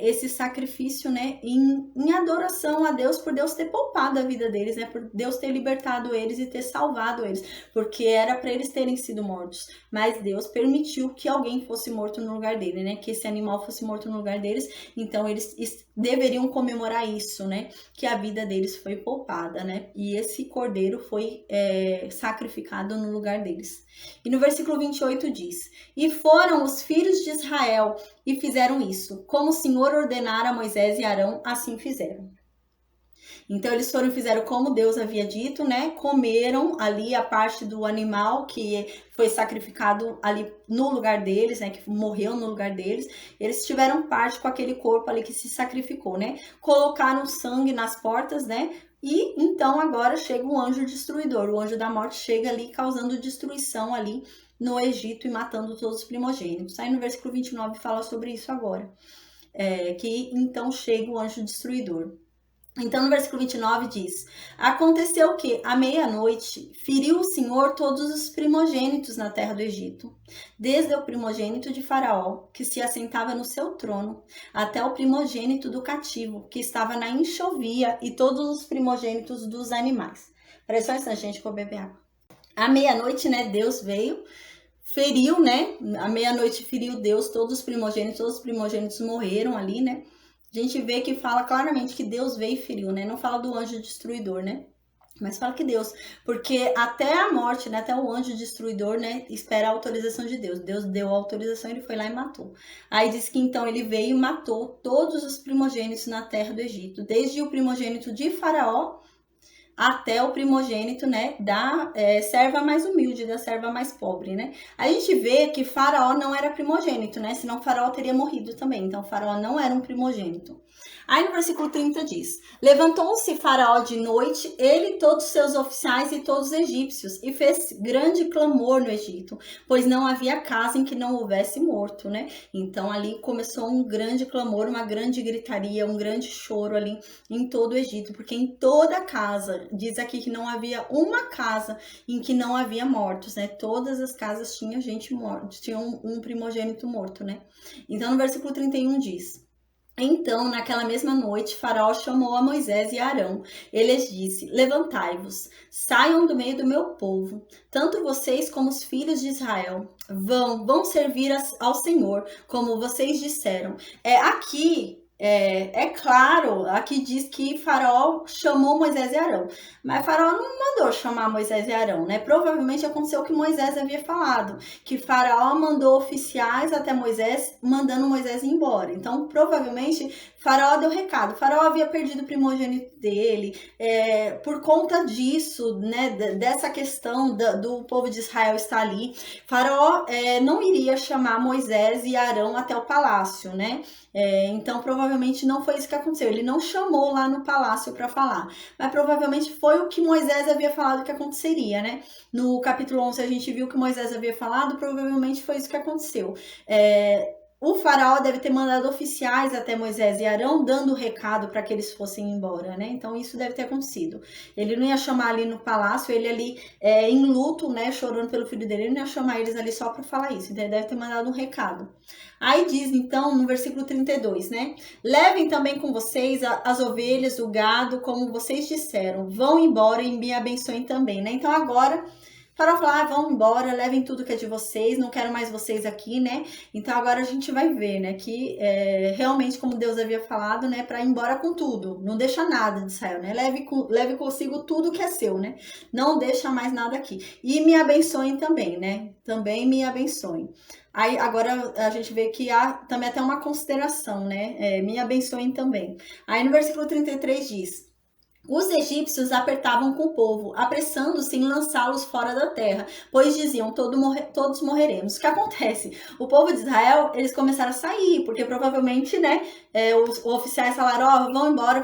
esse sacrifício, né? Em adoração a Deus, por Deus ter poupado a vida deles, né? Por Deus ter libertado eles e ter salvado eles, porque era para eles terem sido mortos, mas Deus permitiu que alguém fosse morto no lugar dele, né? Que esse animal fosse morto no lugar deles. Então eles deveriam comemorar isso, né? Que a vida deles foi poupada, né? E esse cordeiro foi sacrificado no lugar deles. E no versículo 28 diz: e foram os filhos de Israel e fizeram isso, como o Senhor ordenara a Moisés e Arão, assim fizeram. Então eles foram e fizeram como Deus havia dito, né? Comeram ali a parte do animal que foi sacrificado ali no lugar deles, né? Que morreu no lugar deles. Eles tiveram parte com aquele corpo ali que se sacrificou, né? Colocaram sangue nas portas, né? E então agora chega o anjo destruidor. O anjo da morte chega ali causando destruição ali no Egito e matando todos os primogênitos. Aí no versículo 29 fala sobre isso agora. Que então chega o anjo destruidor. Então, no versículo 29 diz: aconteceu que, à meia-noite, feriu o Senhor todos os primogênitos na terra do Egito, desde o primogênito de Faraó, que se assentava no seu trono, até o primogênito do cativo, que estava na enxovia, e todos os primogênitos dos animais. Peraí só um instante, gente, vou beber água. À meia-noite, né, Deus veio, feriu, né, à meia-noite feriu Deus todos os primogênitos morreram ali, né. A gente vê que fala claramente que Deus veio e feriu, né? Não fala do anjo destruidor, né? Mas fala que Deus, porque até a morte, né? Até o anjo destruidor, né? Espera a autorização de Deus. Deus deu a autorização, ele foi lá e matou. Aí diz que então ele veio e matou todos os primogênitos na terra do Egito, desde o primogênito de Faraó até o primogênito, né, da serva mais humilde, da serva mais pobre, né? A gente vê que Faraó não era primogênito, né? Senão Faraó teria morrido também. Então Faraó não era um primogênito. Aí no versículo 30 diz: levantou-se Faraó de noite, ele, todos os seus oficiais e todos os egípcios, e fez grande clamor no Egito, pois não havia casa em que não houvesse morto, né? Então ali começou um grande clamor, uma grande gritaria, um grande choro ali em todo o Egito, porque em toda casa, diz aqui que não havia uma casa em que não havia mortos, né? Todas as casas tinham gente morta, tinham um primogênito morto, né? Então no versículo 31 diz: então, naquela mesma noite, Faraó chamou a Moisés e Arão. Ele lhes disse: levantai-vos, saiam do meio do meu povo, tanto vocês como os filhos de Israel. Vão servir ao Senhor, como vocês disseram. É claro, aqui diz que Faraó chamou Moisés e Arão, mas Faraó não mandou chamar Moisés e Arão, né? Provavelmente aconteceu o que Moisés havia falado, que Faraó mandou oficiais até Moisés, mandando Moisés ir embora. Então, provavelmente, Faraó deu recado. Faraó havia perdido o primogênito dele, por conta disso, né? Dessa questão do povo de Israel estar ali. Faraó não iria chamar Moisés e Arão até o palácio, né? Então, provavelmente não foi isso que aconteceu. Ele não chamou lá no palácio para falar, mas provavelmente foi o que Moisés havia falado que aconteceria, né? No capítulo 11 a gente viu que Moisés havia falado, provavelmente foi isso que aconteceu. O faraó deve ter mandado oficiais até Moisés e Arão, dando recado para que eles fossem embora, né? Então isso deve ter acontecido. Ele não ia chamar ali no palácio, ele ali em luto, né, chorando pelo filho dele, ele não ia chamar eles ali só para falar isso. Então ele deve ter mandado um recado. Aí diz então no versículo 32, né? Levem também com vocês as ovelhas, o gado, como vocês disseram. Vão embora e me abençoem também, né? Então agora Faraó falou: vão embora, levem tudo que é de vocês, não quero mais vocês aqui, né? Então agora a gente vai ver, né, que realmente, como Deus havia falado, né, para ir embora com tudo, não deixa nada de Israel, né? Leve consigo tudo que é seu, né? Não deixa mais nada aqui. E me abençoem também, né? Também me abençoem. Aí agora a gente vê que há também até uma consideração, né? Me abençoem também. Aí no versículo 33 diz: os egípcios apertavam com o povo, apressando-se em lançá-los fora da terra, pois diziam: todos morreremos. O que acontece? O povo de Israel, eles começaram a sair, porque provavelmente, né, os oficiais falaram: vão embora,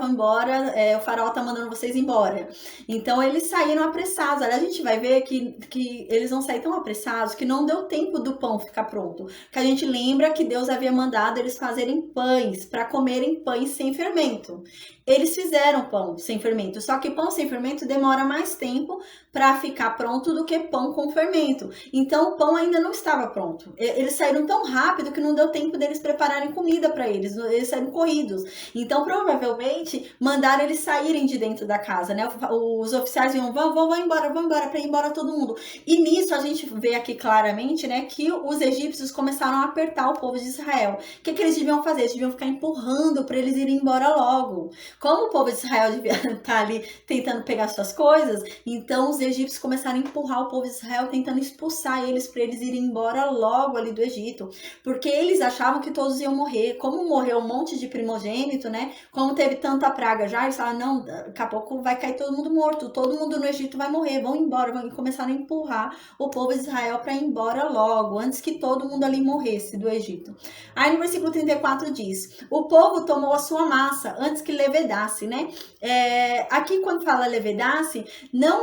o faraó tá mandando vocês embora. Então eles saíram apressados. Olha, a gente vai ver que eles vão sair tão apressados que não deu tempo do pão ficar pronto. Que a gente lembra que Deus havia mandado eles fazerem pães, para comerem pães sem fermento. Eles fizeram pão sem fermento, só que pão sem fermento demora mais tempo para ficar pronto do que pão com fermento. Então o pão ainda não estava pronto. Eles saíram tão rápido que não deu tempo deles prepararem comida para eles. Eles saíram corridos. Então provavelmente mandaram eles saírem de dentro da casa, né? Os oficiais iam: vão embora, para ir embora todo mundo. E nisso a gente vê aqui claramente, né, que os egípcios começaram a apertar o povo de Israel. O que eles deviam fazer? Eles deviam ficar empurrando para eles irem embora logo. Como o povo de Israel devia estar ali tentando pegar suas coisas, então os egípcios começaram a empurrar o povo de Israel, tentando expulsar eles para eles irem embora logo ali do Egito, porque eles achavam que todos iam morrer. Como morreu um monte de primogênito, né? Como teve tanta praga já, eles falaram: não, daqui a pouco vai cair todo mundo morto, todo mundo no Egito vai morrer, vão embora. E começaram a empurrar o povo de Israel para ir embora logo, antes que todo mundo ali morresse do Egito. Aí no versículo 34 diz: o povo tomou a sua massa antes que levedasse, né? Aqui quando fala levedasse, não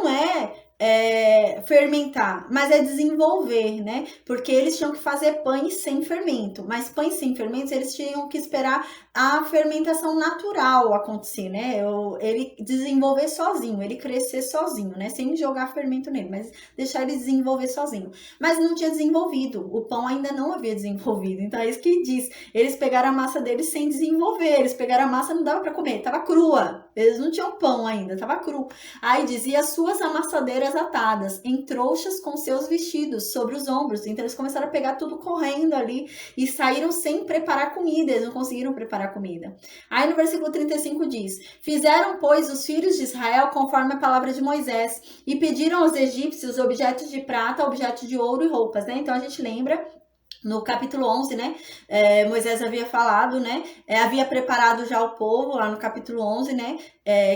fermentar, mas é desenvolver, né? Porque eles tinham que fazer pães sem fermento, mas pães sem fermento eles tinham que esperar a fermentação natural acontecer, né? Ele desenvolver sozinho, ele crescer sozinho, né? Sem jogar fermento nele, mas deixar ele desenvolver sozinho. Mas não tinha desenvolvido, o pão ainda não havia desenvolvido, então é isso que diz. Eles pegaram a massa deles sem desenvolver, eles pegaram a massa, não dava para comer, tava crua, eles não tinham pão ainda, tava cru. Aí dizia: suas amassadeiras atadas em trouxas com seus vestidos sobre os ombros. Então eles começaram a pegar tudo correndo ali e saíram sem preparar comida, eles não conseguiram preparar comida. Aí no versículo 35 diz: fizeram, pois, os filhos de Israel conforme a palavra de Moisés e pediram aos egípcios objetos de prata, objetos de ouro e roupas, né? Então a gente lembra No capítulo 11, né, Moisés havia falado, né, havia preparado já o povo, lá no capítulo 11, né,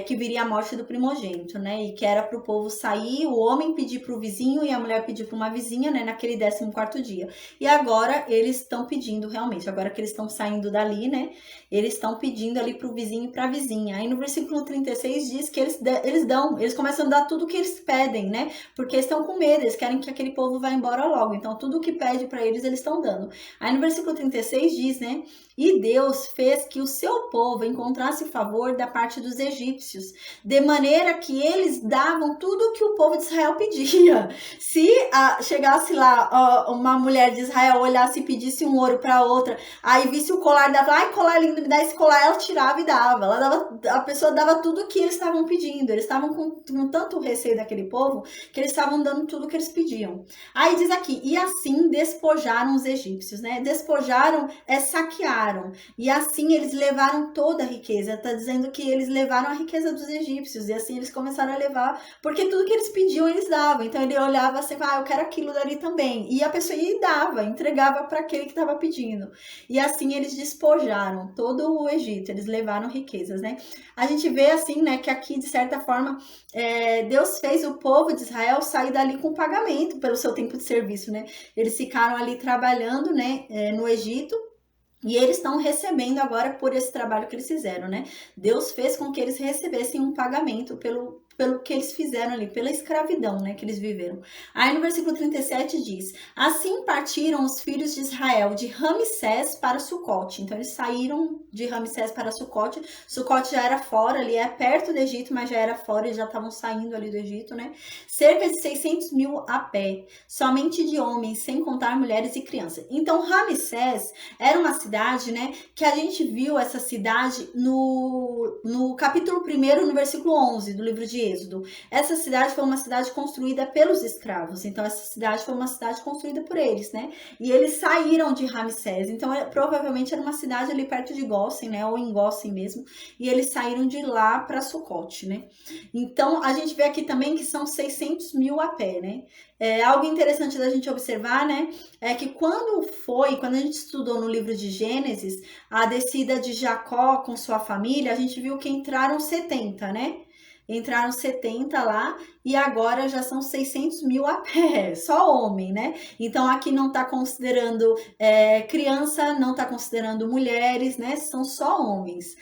que viria a morte do primogênito, né, e que era para o povo sair, o homem pedir para o vizinho e a mulher pedir para uma vizinha, né, naquele 14º dia. E agora eles estão pedindo realmente, agora que eles estão saindo dali, né, eles estão pedindo ali para o vizinho e para a vizinha. Aí no versículo 36 diz que eles começam a dar tudo que eles pedem, né, porque eles estão com medo, eles querem que aquele povo vá embora logo, então tudo que pede para eles estão dando. Aí no versículo 36 diz, né, e Deus fez que o seu povo encontrasse favor da parte dos egípcios, de maneira que eles davam tudo que o povo de Israel pedia. Se chegasse lá uma mulher de Israel, olhasse e pedisse um ouro para outra, aí visse o colar, dava, ai, colar lindo, me dá esse colar, ela tirava e dava. A pessoa dava tudo que eles estavam pedindo. Eles estavam com tanto receio daquele povo que eles estavam dando tudo que eles pediam. Aí diz aqui, e assim despojaram os egípcios, né? Despojaram, saquearam. E assim eles levaram toda a riqueza. Está dizendo que eles levaram a riqueza dos egípcios. E assim eles começaram a levar, porque tudo que eles pediam, eles davam. Então ele olhava assim, eu quero aquilo dali também. E a pessoa ia e dava, entregava para aquele que estava pedindo. E assim eles despojaram todo o Egito. Eles levaram riquezas, né? A gente vê assim, né, que aqui, de certa forma, Deus fez o povo de Israel sair dali com pagamento pelo seu tempo de serviço, né? Eles ficaram ali trabalhando, né, no Egito, e eles estão recebendo agora por esse trabalho que eles fizeram, né? Deus fez com que eles recebessem um pagamento pelo que eles fizeram ali, pela escravidão, né, que eles viveram. Aí no versículo 37 diz, assim partiram os filhos de Israel de Ramsés para Sucote. Então eles saíram de Ramsés para Sucote. Sucote já era fora ali, perto do Egito, mas já era fora, eles já estavam saindo ali do Egito, né? Cerca de 600 mil a pé, somente de homens, sem contar mulheres e crianças. Então Ramsés era uma cidade, né, que a gente viu essa cidade no capítulo 1, no versículo 11 do livro de Êxodo. Essa cidade foi uma cidade construída pelos escravos, então essa cidade foi uma cidade construída por eles, né? E eles saíram de Ramsés, então provavelmente era uma cidade ali perto de Gósen, né? Ou em Gósen mesmo, e eles saíram de lá para Sucote, né? Então a gente vê aqui também que são 600 mil a pé, né? Algo interessante da gente observar, né, é que quando a gente estudou no livro de Gênesis, a descida de Jacó com sua família, a gente viu que entraram 70, né? Entraram 70 lá e agora já são 600 mil a pé, só homem, né? Então aqui não está considerando criança, não está considerando mulheres, né? São só homens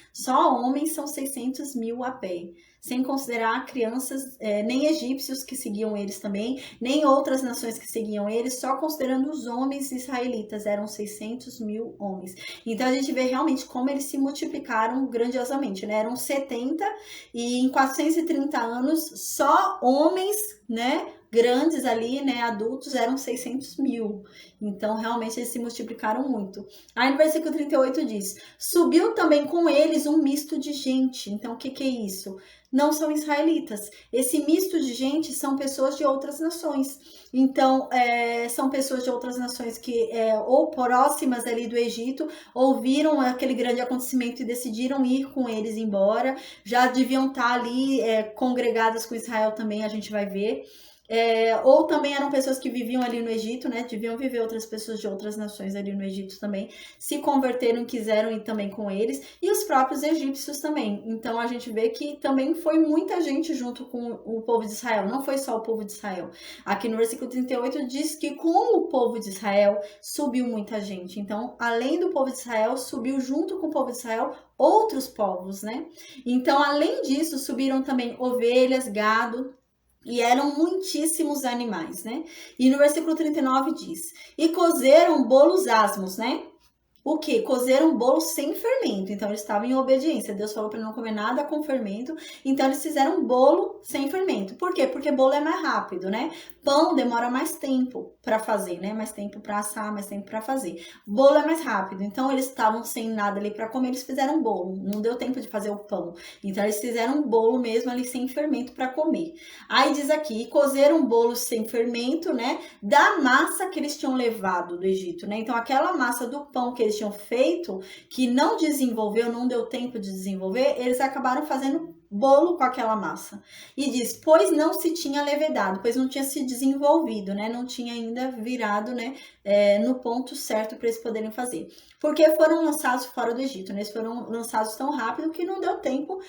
são 600 mil a pé. Sem considerar crianças, nem egípcios que seguiam eles também, nem outras nações que seguiam eles, só considerando os homens israelitas, eram 600 mil homens. Então a gente vê realmente como eles se multiplicaram grandiosamente, né? Eram 70 e em 430 anos, só homens, né? Grandes ali, né, adultos, eram 600 mil. Então, realmente, eles se multiplicaram muito. Aí no versículo 38 diz, subiu também com eles um misto de gente. Então, o que é isso? Não são israelitas. Esse misto de gente são pessoas de outras nações. Então, são pessoas de outras nações que ou próximas ali do Egito, ouviram aquele grande acontecimento e decidiram ir com eles embora. Já deviam estar ali congregadas com Israel também, a gente vai ver. Ou também eram pessoas que viviam ali no Egito, né? Deviam viver outras pessoas de outras nações ali no Egito também, se converteram e quiseram ir também com eles, e os próprios egípcios também. Então a gente vê que também foi muita gente junto com o povo de Israel, não foi só o povo de Israel. Aqui no versículo 38 diz que com o povo de Israel subiu muita gente. Então, além do povo de Israel, subiu junto com o povo de Israel outros povos, né? Então, além disso, subiram também ovelhas, gado, e eram muitíssimos animais, né? E no versículo 39 diz, e cozeram bolos asmos, né? O que? Cozeram bolo sem fermento. Então, eles estavam em obediência. Deus falou para não comer nada com fermento. Então, eles fizeram bolo sem fermento. Por quê? Porque bolo é mais rápido, né? Pão demora mais tempo para fazer, né? Mais tempo para assar, mais tempo para fazer. Bolo é mais rápido. Então, eles estavam sem nada ali para comer, eles fizeram bolo. Não deu tempo de fazer o pão. Então, eles fizeram bolo mesmo ali sem fermento para comer. Aí diz aqui, cozeram bolos sem fermento, né? Da massa que eles tinham levado do Egito, né? Então, aquela massa do pão que eles tinham feito, que não desenvolveu, não deu tempo de desenvolver, eles acabaram fazendo bolo com aquela massa. E diz, pois não se tinha levedado, pois não tinha se desenvolvido, né? Não tinha ainda virado, né? No ponto certo para eles poderem fazer. Porque foram lançados fora do Egito, né? Eles foram lançados tão rápido que não deu tempo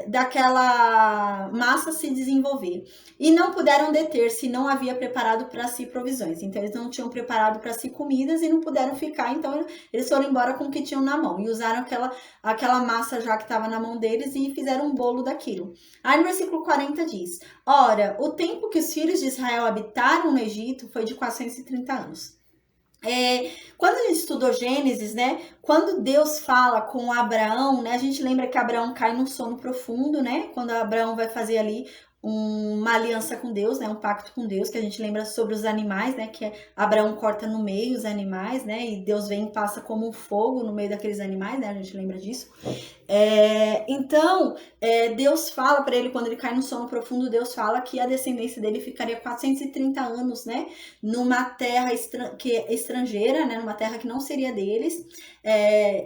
daquela massa se desenvolver. E não puderam deter-se, não havia preparado para si provisões. Então, eles não tinham preparado para si comidas e não puderam ficar. Então, eles foram embora com o que tinham na mão. E usaram aquela massa já que estava na mão deles e fizeram um bolo daquilo. Aí no versículo 40 diz, ora, o tempo que os filhos de Israel habitaram no Egito foi de 430 anos. Quando a gente estudou Gênesis, né? Quando Deus fala com Abraão, né? A gente lembra que Abraão cai num sono profundo, né? Quando Abraão vai fazer ali uma aliança com Deus, né? Um pacto com Deus, que a gente lembra sobre os animais, né? Que Abraão corta no meio os animais, né? E Deus vem e passa como um fogo no meio daqueles animais, né? A gente lembra disso. Então, Deus fala para ele, quando ele cai no sono profundo, Deus fala que a descendência dele ficaria 430 anos, né? Numa terra estrangeira, né? Numa terra que não seria deles.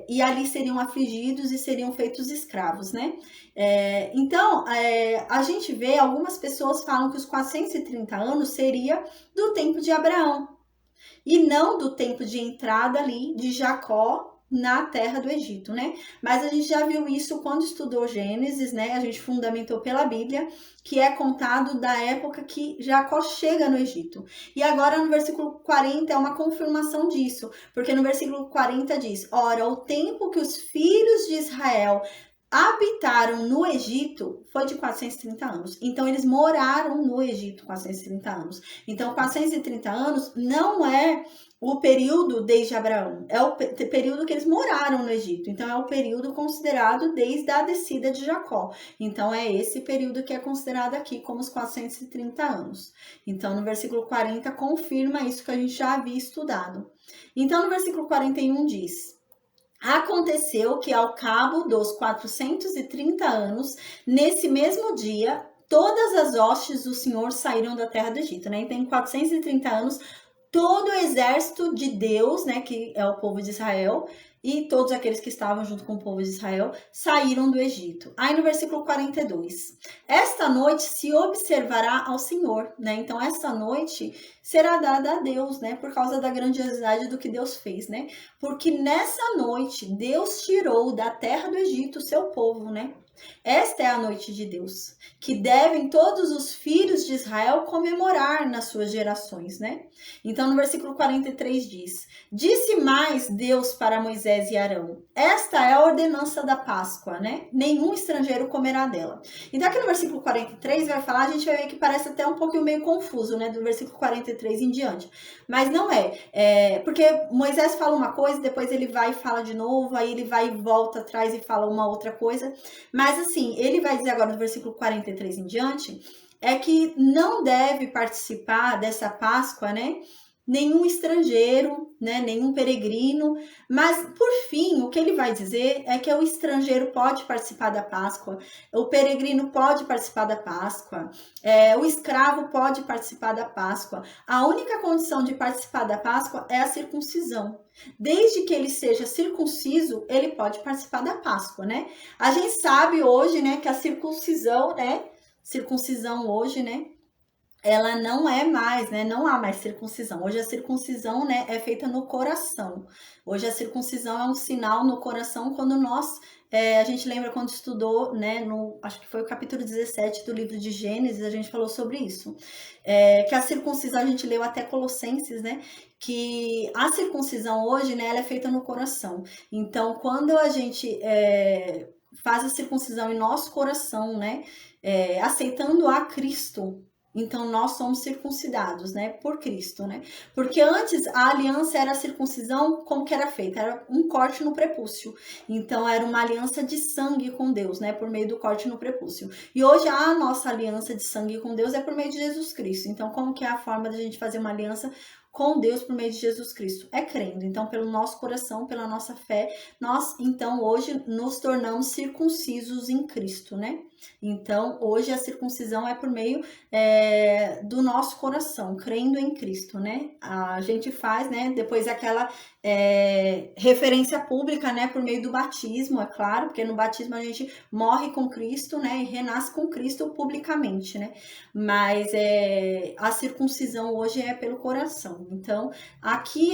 E ali seriam afligidos e seriam feitos escravos, né? Então, a gente vê, algumas pessoas falam que os 430 anos seria do tempo de Abraão e não do tempo de entrada ali de Jacó na terra do Egito, né? Mas a gente já viu isso quando estudou Gênesis, né? A gente fundamentou pela Bíblia, que é contado da época que Jacó chega no Egito. E agora no versículo 40 é uma confirmação disso, porque no versículo 40 diz, ora, o tempo que os filhos de Israel habitaram no Egito foi de 430 anos. Então, eles moraram no Egito 430 anos. Então, 430 anos não é o período desde Abraão, é o período que eles moraram no Egito. Então, é o período considerado desde a descida de Jacó. Então, é esse período que é considerado aqui como os 430 anos. Então, no versículo 40, confirma isso que a gente já havia estudado. Então, no versículo 41 diz... Aconteceu que ao cabo dos 430 anos, nesse mesmo dia, todas as hostes do Senhor saíram da terra do Egito, né? Então, em 430 anos, todo o exército de Deus, né, que é o povo de Israel, e todos aqueles que estavam junto com o povo de Israel, saíram do Egito. Aí no versículo 42, esta noite se observará ao Senhor, né? Então, esta noite será dada a Deus, né? Por causa da grandiosidade do que Deus fez, né? Porque nessa noite, Deus tirou da terra do Egito o seu povo, né? Esta é a noite de Deus, que devem todos os filhos de Israel comemorar nas suas gerações, né? Então, no versículo 43 diz, disse mais Deus para Moisés e Arão, esta é a ordenança da Páscoa, né? Nenhum estrangeiro comerá dela. Então, aqui no versículo 43 vai falar, a gente vai ver que parece até um pouquinho meio confuso, né? Do versículo 43 em diante. Mas não porque Moisés fala uma coisa, depois ele vai e fala de novo, aí ele vai e volta atrás e fala uma outra coisa. Mas assim, ele vai dizer agora no versículo 43 em diante, é que não deve participar dessa Páscoa, né? Nenhum estrangeiro, né? Nenhum peregrino. Mas, por fim, o que ele vai dizer é que o estrangeiro pode participar da Páscoa, o peregrino pode participar da Páscoa, o escravo pode participar da Páscoa. A única condição de participar da Páscoa é a circuncisão. Desde que ele seja circunciso, ele pode participar da Páscoa, né? A gente sabe hoje, né, que a circuncisão hoje, né, ela não é mais, né? Não há mais circuncisão. Hoje a circuncisão, né, é feita no coração. Hoje a circuncisão é um sinal no coração quando nós... a gente lembra quando estudou, né, acho que foi o capítulo 17 do livro de Gênesis, a gente falou sobre isso. Que a circuncisão, a gente leu até Colossenses, né? Que a circuncisão hoje, né, ela é feita no coração. Então, quando a gente faz a circuncisão em nosso coração, né, aceitando a Cristo, então nós somos circuncidados, né, por Cristo, né? Porque antes a aliança era a circuncisão, como que era feita? Era um corte no prepúcio. Então era uma aliança de sangue com Deus, né, por meio do corte no prepúcio. E hoje a nossa aliança de sangue com Deus é por meio de Jesus Cristo. Então como que é a forma da gente fazer uma aliança com Deus por meio de Jesus Cristo? É crendo. Então, pelo nosso coração, pela nossa fé, nós, então, hoje nos tornamos circuncisos em Cristo, né? Então, hoje a circuncisão é por meio do nosso coração, crendo em Cristo, né? A gente faz, né? Depois aquela referência pública, né? Por meio do batismo, é claro, porque no batismo a gente morre com Cristo, né? E renasce com Cristo publicamente, né? Mas a circuncisão hoje é pelo coração. Então, aqui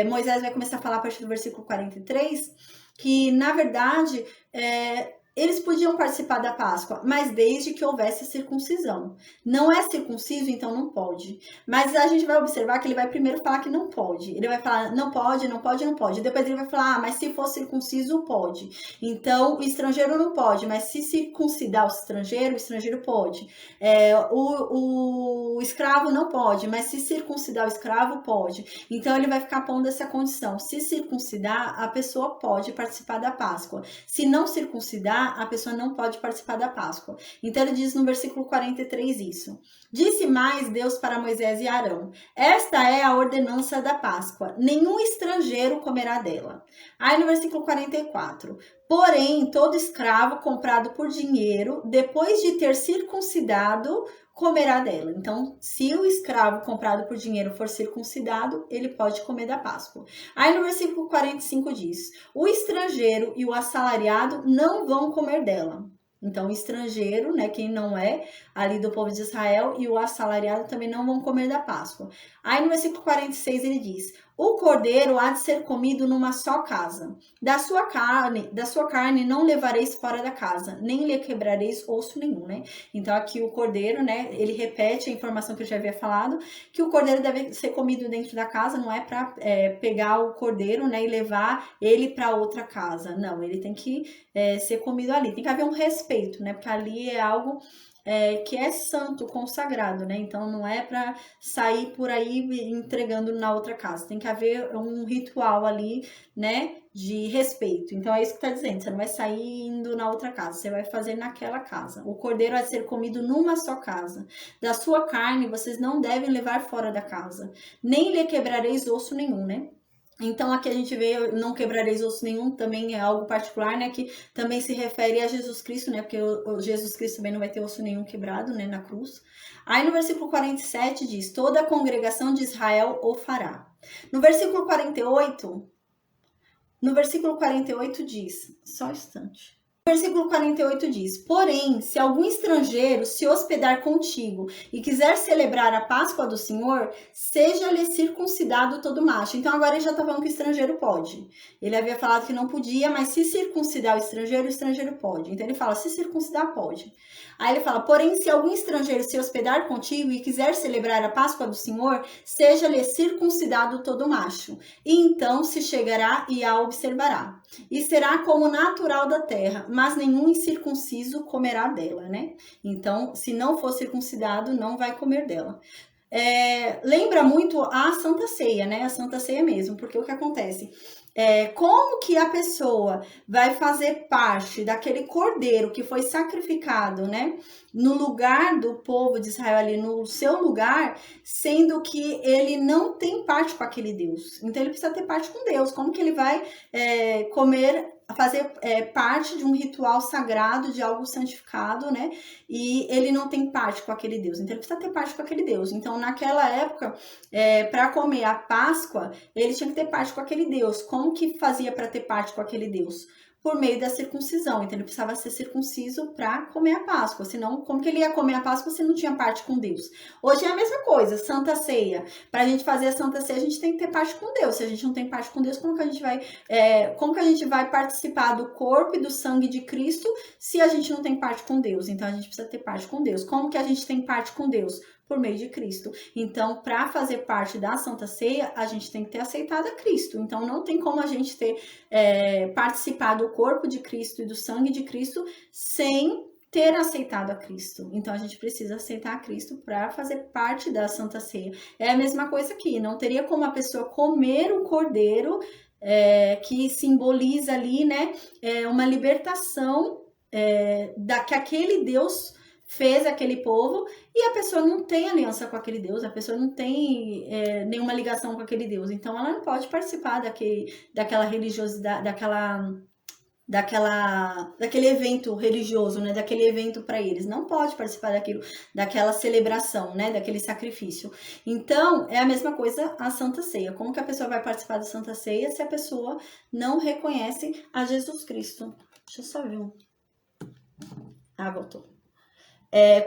Moisés vai começar a falar a partir do versículo 43, que na verdade eles podiam participar da Páscoa, mas desde que houvesse a circuncisão. Não é circunciso, então não pode. Mas a gente vai observar que ele vai primeiro falar que não pode. Ele vai falar, não pode, não pode, não pode. Depois ele vai falar, mas se for circunciso, pode. Então, o estrangeiro não pode, mas se circuncidar o estrangeiro pode. O escravo não pode, mas se circuncidar o escravo, pode. Então, ele vai ficar pondo essa condição. Se circuncidar, a pessoa pode participar da Páscoa. Se não circuncidar, a pessoa não pode participar da Páscoa. Então ele diz no versículo 43 isso. Disse mais Deus para Moisés e Arão: esta é a ordenança da Páscoa, nenhum estrangeiro comerá dela. Aí no versículo 44, porém todo escravo comprado por dinheiro, depois de ter circuncidado, comerá dela. Então, se o escravo comprado por dinheiro for circuncidado, ele pode comer da Páscoa. Aí no versículo 45 diz: o estrangeiro e o assalariado não vão comer dela. Então, o estrangeiro, né, quem não é ali do povo de Israel, e o assalariado também não vão comer da Páscoa. Aí no versículo 46 ele diz: o cordeiro há de ser comido numa só casa. Da sua carne não levareis fora da casa, nem lhe quebrareis osso nenhum, né? Então aqui o cordeiro, né, ele repete a informação que eu já havia falado, que o cordeiro deve ser comido dentro da casa, não é para pegar o cordeiro, né, e levar ele para outra casa. Não, ele tem que ser comido ali. Tem que haver um respeito, né? Porque ali é algo que é santo, consagrado, né? Então não é para sair por aí entregando na outra casa. Tem que haver um ritual ali, né? De respeito. Então é isso que tá dizendo. Você não vai sair indo na outra casa, você vai fazer naquela casa. O cordeiro vai ser comido numa só casa. Da sua carne vocês não devem levar fora da casa, nem lhe quebrareis osso nenhum, né? Então aqui a gente vê, não quebrareis osso nenhum, também é algo particular, né, que também se refere a Jesus Cristo, né, porque o Jesus Cristo também não vai ter osso nenhum quebrado, né, na cruz. Aí no versículo 47 diz: toda a congregação de Israel o fará. No versículo 48 diz, só um instante. O versículo 48 diz: porém, se algum estrangeiro se hospedar contigo e quiser celebrar a Páscoa do Senhor, seja-lhe circuncidado todo macho. Então agora ele já está falando que o estrangeiro pode. Ele havia falado que não podia, mas se circuncidar o estrangeiro pode. Então ele fala, se circuncidar pode. Aí ele fala, porém, se algum estrangeiro se hospedar contigo e quiser celebrar a Páscoa do Senhor, seja-lhe circuncidado todo macho. E então se chegará e a observará. E será como natural da terra, mas nenhum incircunciso comerá dela, né? Então, se não for circuncidado, não vai comer dela. Lembra muito a Santa Ceia, né? A Santa Ceia mesmo, porque o que acontece? Como que a pessoa vai fazer parte daquele cordeiro que foi sacrificado, né? No lugar do povo de Israel ali, no seu lugar, sendo que ele não tem parte com aquele Deus. Então ele precisa ter parte com Deus. Como que ele vai fazer parte de um ritual sagrado, de algo santificado, né? E ele não tem parte com aquele Deus. Então ele precisa ter parte com aquele Deus. Então naquela época, para comer a Páscoa, ele tinha que ter parte com aquele Deus. Como que fazia para ter parte com aquele Deus? Por meio da circuncisão. Então ele precisava ser circunciso para comer a Páscoa. Senão, como que ele ia comer a Páscoa se não tinha parte com Deus? Hoje é a mesma coisa, Santa Ceia. Para a gente fazer a Santa Ceia, a gente tem que ter parte com Deus. Se a gente não tem parte com Deus, como que a gente vai participar do corpo e do sangue de Cristo se a gente não tem parte com Deus? Então a gente precisa ter parte com Deus. Como que a gente tem parte com Deus? Por meio de Cristo. Então, para fazer parte da Santa Ceia, a gente tem que ter aceitado a Cristo. Então, não tem como a gente ter participado do corpo de Cristo e do sangue de Cristo sem ter aceitado a Cristo. Então, a gente precisa aceitar a Cristo para fazer parte da Santa Ceia. É a mesma coisa aqui. Não teria como a pessoa comer o cordeiro, que simboliza ali, né, uma libertação que aquele Deus fez aquele povo e a pessoa não tem aliança com aquele Deus, a pessoa não tem nenhuma ligação com aquele Deus, então ela não pode participar daquela religiosidade, daquele evento religioso, né? Daquele evento para eles. Não pode participar daquela celebração, né? Daquele sacrifício. Então, é a mesma coisa a Santa Ceia. Como que a pessoa vai participar da Santa Ceia se a pessoa não reconhece a Jesus Cristo? Deixa eu só ver um. Ah, voltou.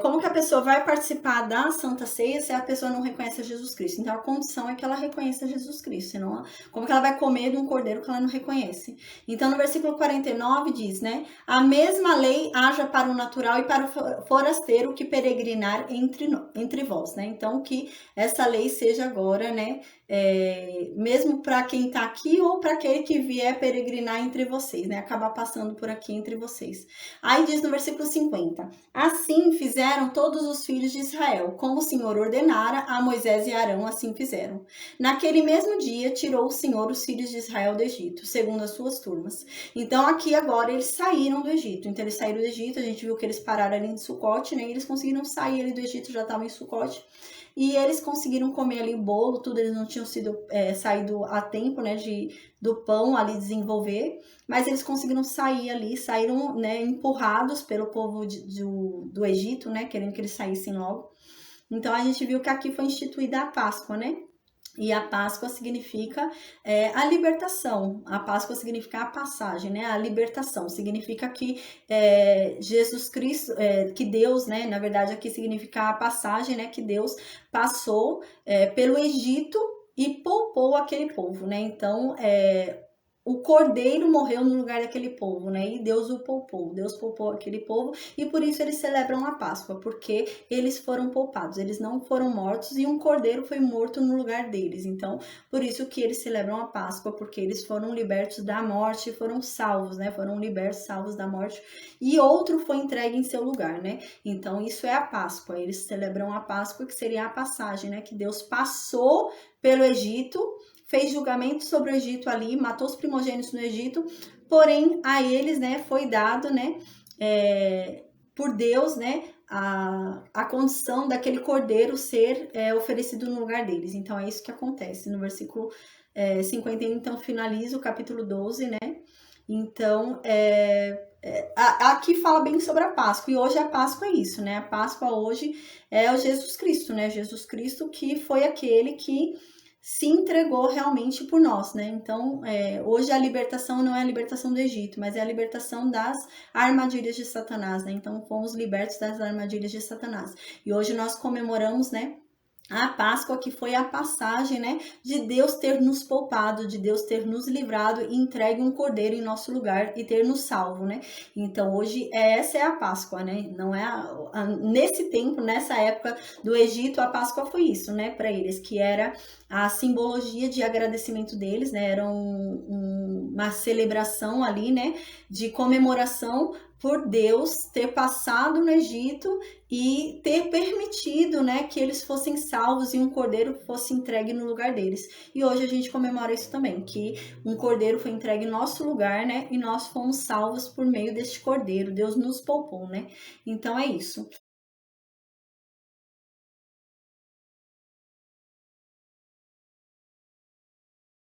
Como que a pessoa vai participar da Santa Ceia se a pessoa não reconhece a Jesus Cristo? Então, a condição é que ela reconheça Jesus Cristo, senão, como que ela vai comer de um cordeiro que ela não reconhece? Então, no versículo 49 diz, né? A mesma lei haja para o natural e para o forasteiro que peregrinar entre vós, né? Então, que essa lei seja agora, né? Mesmo para quem está aqui ou para aquele que vier peregrinar entre vocês, né? Acabar passando por aqui entre vocês. Aí diz no versículo 50, assim fizeram todos os filhos de Israel, como o Senhor ordenara a Moisés e Arão, assim fizeram. Naquele mesmo dia tirou o Senhor os filhos de Israel do Egito, segundo as suas turmas. Então aqui agora eles saíram do Egito. Então eles saíram do Egito, a gente viu que eles pararam ali em Sucote, né? E eles conseguiram sair ali do Egito, já estavam em Sucote. E eles conseguiram comer ali o bolo, tudo, eles não tinham saído a tempo, né, do pão ali desenvolver, mas eles conseguiram sair ali, saíram, né, empurrados pelo povo do Egito, né, querendo que eles saíssem logo. Então a gente viu que aqui foi instituída a Páscoa, né? E a Páscoa significa a libertação. A Páscoa significa a passagem, né? A libertação. Significa que Jesus Cristo, que Deus, né? Na verdade, aqui significa a passagem, né? Que Deus passou pelo Egito e poupou aquele povo, né? Então, o cordeiro morreu no lugar daquele povo, né? E Deus o poupou. Deus poupou aquele povo e por isso eles celebram a Páscoa, porque eles foram poupados, eles não foram mortos e um cordeiro foi morto no lugar deles. Então, por isso que eles celebram a Páscoa, porque eles foram libertos da morte, foram salvos, né? Foram libertos, salvos da morte e outro foi entregue em seu lugar, né? Então, isso é a Páscoa. Eles celebram a Páscoa, que seria a passagem, né? Que Deus passou pelo Egito, fez julgamento sobre o Egito ali, matou os primogênitos no Egito, porém a eles, né, foi dado, né, por Deus, né, a condição daquele cordeiro ser oferecido no lugar deles. Então é isso que acontece no versículo 51, então finaliza o capítulo 12, né? Então aqui fala bem sobre a Páscoa, e hoje a Páscoa é isso, né? A Páscoa hoje é o Jesus Cristo, né? Jesus Cristo que foi aquele que se entregou realmente por nós, né? Então, hoje a libertação não é a libertação do Egito, mas é a libertação das armadilhas de Satanás, né? Então, fomos libertos das armadilhas de Satanás. E hoje nós comemoramos, né, a Páscoa, que foi a passagem, né, de Deus ter nos poupado, de Deus ter nos livrado e entregue um cordeiro em nosso lugar e ter nos salvo, né? Então hoje essa é a Páscoa, né? Não é nesse tempo, nessa época do Egito, a Páscoa foi isso, né, para eles, que era a simbologia de agradecimento deles, né? Era uma celebração ali, né, de comemoração por Deus ter passado no Egito e ter permitido, né, que eles fossem salvos e um cordeiro fosse entregue no lugar deles. E hoje a gente comemora isso também, que um cordeiro foi entregue em nosso lugar, né, e nós fomos salvos por meio deste cordeiro. Deus nos poupou, né? Então é isso.